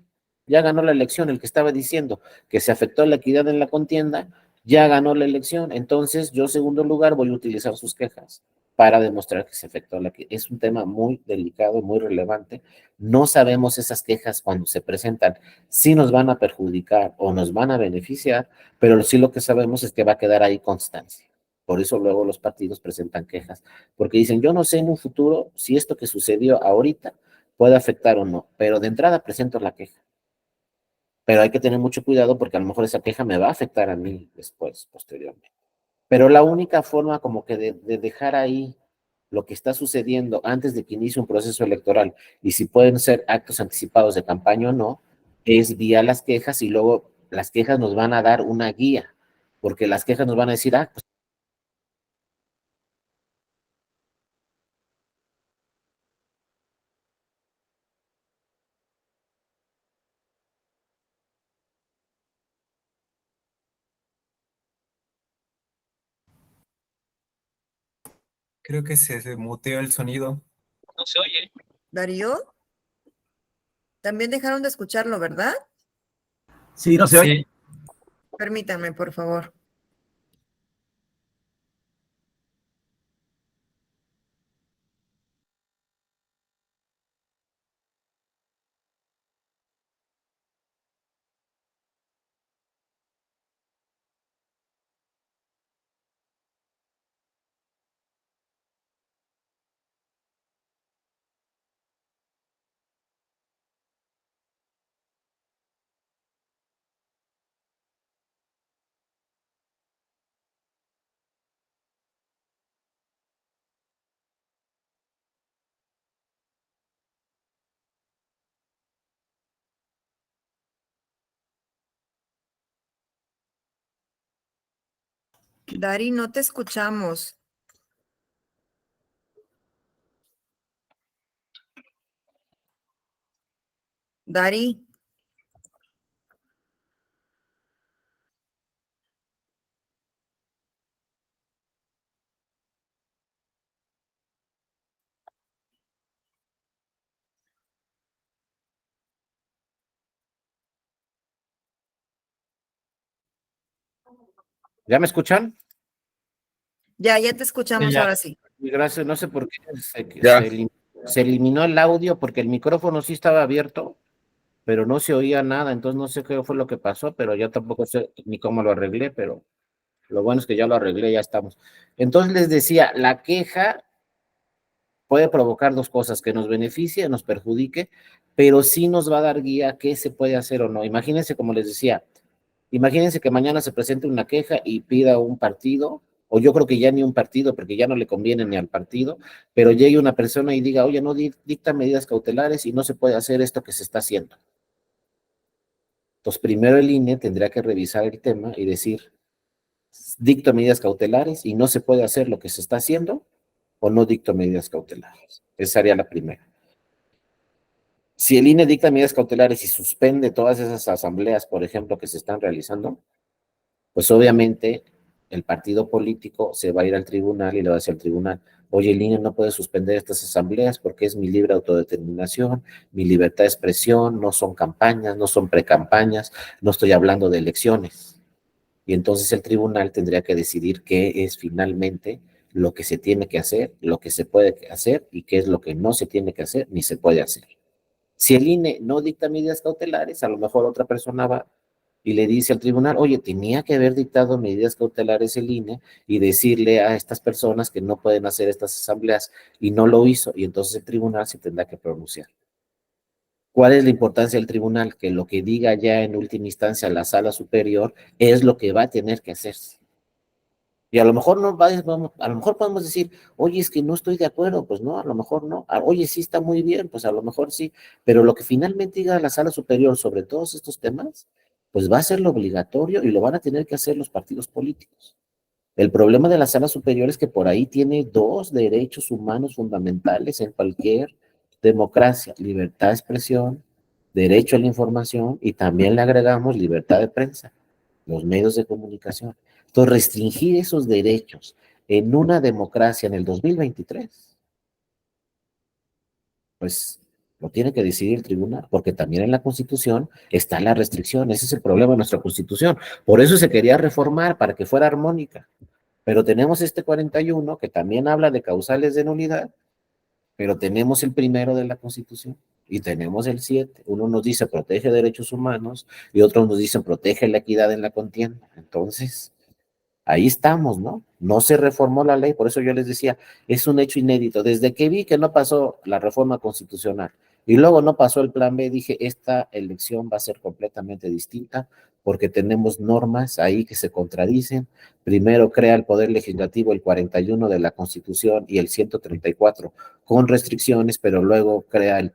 ya ganó la elección, el que estaba diciendo que se afectó la equidad en la contienda, ya ganó la elección, entonces yo, segundo lugar, voy a utilizar sus quejas para demostrar que se afectó la equidad. Es un tema muy delicado, muy relevante. No sabemos esas quejas cuando se presentan si nos van a perjudicar o nos van a beneficiar, pero sí lo que sabemos es que va a quedar ahí constancia. Por eso luego los partidos presentan quejas, porque dicen, yo no sé en un futuro si esto que sucedió ahorita puede afectar o no, pero de entrada presento la queja. Pero hay que tener mucho cuidado porque a lo mejor esa queja me va a afectar a mí después, posteriormente. Pero la única forma como que de dejar ahí lo que está sucediendo antes de que inicie un proceso electoral y si pueden ser actos anticipados de campaña o no, es vía las quejas y luego las quejas nos van a dar una guía, porque las quejas nos van a decir, ah, pues Creo que se muteó el sonido. No se oye. Darío, también dejaron de escucharlo, ¿verdad? Sí, no se oye. Sí, Permítanme, por favor. Dari, no te escuchamos. Dari, ¿ya me escuchan? ya te escuchamos ya. ahora sí. Y gracias, no sé por qué Ya. se eliminó el audio porque el micrófono sí estaba abierto, pero no se oía nada, entonces no sé qué fue lo que pasó, pero yo tampoco sé ni cómo lo arreglé, pero lo bueno es que ya lo arreglé, ya estamos. Entonces les decía, la queja puede provocar dos cosas, que nos beneficie, nos perjudique, pero sí nos va a dar guía qué se puede hacer o no. Imagínense, como les decía, imagínense que mañana se presente una queja y pida un partido, o yo creo que ya ni un partido, porque ya no le conviene ni al partido, pero llegue una persona y diga, oye, no dicta medidas cautelares y no se puede hacer esto que se está haciendo. Entonces, primero el INE tendría que revisar el tema y decir, dicto medidas cautelares y no se puede hacer lo que se está haciendo, o no dicto medidas cautelares. Esa sería la primera. Si el INE dicta medidas cautelares y suspende todas esas asambleas, por ejemplo, que se están realizando, pues obviamente el partido político se va a ir al tribunal y le va a decir al tribunal, oye, el INE no puede suspender estas asambleas porque es mi libre autodeterminación, mi libertad de expresión, no son campañas, no son precampañas, no estoy hablando de elecciones. Y entonces el tribunal tendría que decidir qué es finalmente lo que se tiene que hacer, lo que se puede hacer y qué es lo que no se tiene que hacer ni se puede hacer. Si el INE no dicta medidas cautelares, a lo mejor otra persona va y le dice al tribunal, oye, tenía que haber dictado medidas cautelares el INE y decirle a estas personas que no pueden hacer estas asambleas y no lo hizo, y entonces el tribunal se tendrá que pronunciar. ¿Cuál es la importancia del tribunal? Que lo que diga ya en última instancia la sala superior es lo que va a tener que hacerse. Y a lo mejor no va, a lo mejor podemos decir, oye, es que no estoy de acuerdo, pues no, a lo mejor no. Oye, sí está muy bien, pues a lo mejor sí. Pero lo que finalmente diga la sala superior sobre todos estos temas pues va a ser lo obligatorio y lo van a tener que hacer los partidos políticos. El problema de la sala superior es que por ahí tiene dos derechos humanos fundamentales en cualquier democracia: libertad de expresión, derecho a la información, y también le agregamos libertad de prensa, los medios de comunicación. Entonces, restringir esos derechos en una democracia en el 2023, pues lo tiene que decidir el tribunal, porque también en la Constitución está la restricción. Ese es el problema de nuestra Constitución. Por eso se quería reformar, para que fuera armónica. Pero tenemos este 41 que también habla de causales de nulidad, pero tenemos el primero de la Constitución y tenemos el 7. Uno nos dice protege derechos humanos y otro nos dice protege la equidad en la contienda. Entonces, ahí estamos, ¿no? No se reformó la ley, por eso yo les decía, es un hecho inédito. Desde que vi que no pasó la reforma constitucional y luego no pasó el plan B, dije, esta elección va a ser completamente distinta, porque tenemos normas ahí que se contradicen. Primero crea el Poder Legislativo el 41 de la Constitución y el 134 con restricciones, pero luego crea el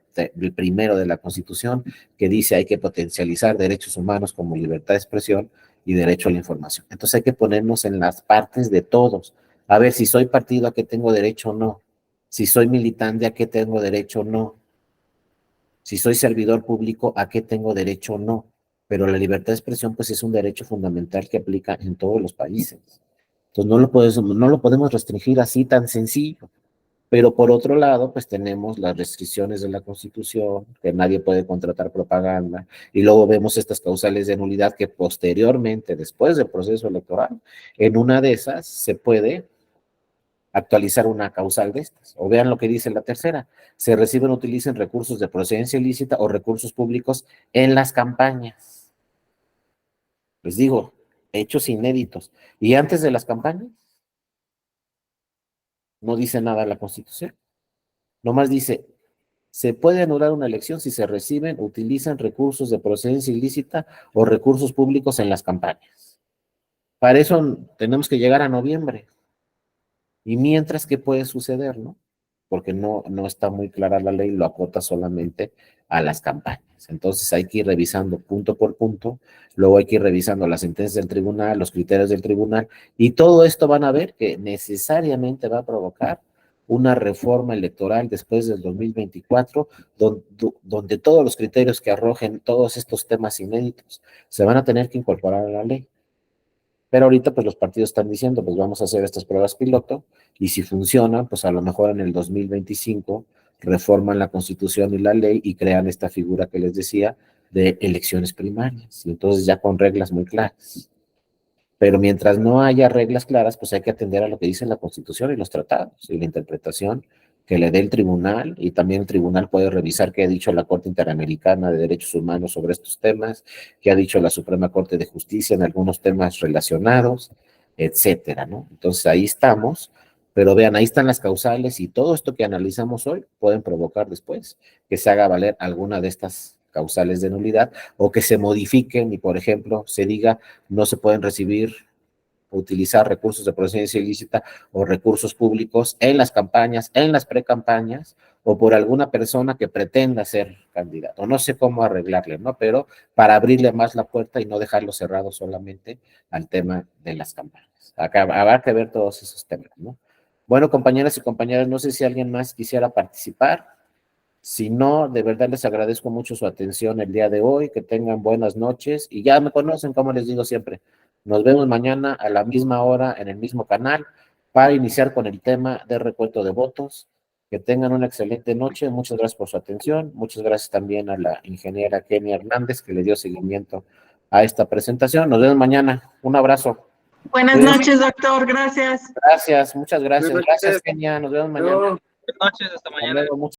primero de la Constitución, que dice hay que potencializar derechos humanos como libertad de expresión y derecho a la información. Entonces hay que ponernos en las partes de todos. A ver, si soy partido, ¿a qué tengo derecho o no? Si soy militante, ¿a qué tengo derecho o no? Si soy servidor público, ¿a qué tengo derecho o no? Pero la libertad de expresión, pues, es un derecho fundamental que aplica en todos los países. Entonces no lo podemos restringir así tan sencillo. Pero por otro lado, pues tenemos las restricciones de la Constitución, que nadie puede contratar propaganda, y luego vemos estas causales de nulidad que posteriormente, después del proceso electoral, en una de esas se puede actualizar una causal de estas. O vean lo que dice la tercera: se reciben o utilicen recursos de procedencia ilícita o recursos públicos en las campañas. Les digo, hechos inéditos. Y antes de las campañas, no dice nada la Constitución. Nomás dice, se puede anular una elección si se reciben, utilizan recursos de procedencia ilícita o recursos públicos en las campañas. Para eso tenemos que llegar a noviembre. Y mientras, ¿qué puede suceder, no? Porque no está muy clara la ley, lo acota solamente a las campañas. Entonces hay que ir revisando punto por punto, luego hay que ir revisando las sentencias del tribunal, los criterios del tribunal, y todo esto van a ver que necesariamente va a provocar una reforma electoral después del 2024, donde todos los criterios que arrojen todos estos temas inéditos se van a tener que incorporar a la ley. Pero ahorita pues los partidos están diciendo, pues vamos a hacer estas pruebas piloto, y si funcionan, pues a lo mejor en el 2025 reforman la Constitución y la ley y crean esta figura que les decía de elecciones primarias, y entonces ya con reglas muy claras. Pero mientras no haya reglas claras, pues hay que atender a lo que dice la Constitución y los tratados y la interpretación que le dé el tribunal, y también el tribunal puede revisar qué ha dicho la Corte Interamericana de Derechos Humanos sobre estos temas, qué ha dicho la Suprema Corte de Justicia en algunos temas relacionados, etcétera, ¿no? Entonces ahí estamos, pero vean, ahí están las causales, y todo esto que analizamos hoy pueden provocar después que se haga valer alguna de estas causales de nulidad, o que se modifiquen y, por ejemplo, se diga no se pueden recibir, utilizar recursos de procedencia ilícita o recursos públicos en las campañas, en las precampañas, o por alguna persona que pretenda ser candidato. No sé cómo arreglarle, ¿no? Pero para abrirle más la puerta y no dejarlo cerrado solamente al tema de las campañas. Acá habrá que ver todos esos temas, ¿no? Bueno, compañeras y compañeros, no sé si alguien más quisiera participar. Si no, de verdad les agradezco mucho su atención el día de hoy, que tengan buenas noches, y ya me conocen, como les digo siempre, nos vemos mañana a la misma hora en el mismo canal para iniciar con el tema de recuento de votos. Que tengan una excelente noche, muchas gracias por su atención, muchas gracias también a la ingeniera Kenia Hernández que le dio seguimiento a esta presentación. Nos vemos mañana, un abrazo. Buenas noches, doctor, gracias. Gracias, muchas gracias. Buenas Gracias, noches. Kenia, nos vemos mañana. No. Buenas noches, hasta mañana. Hasta luego,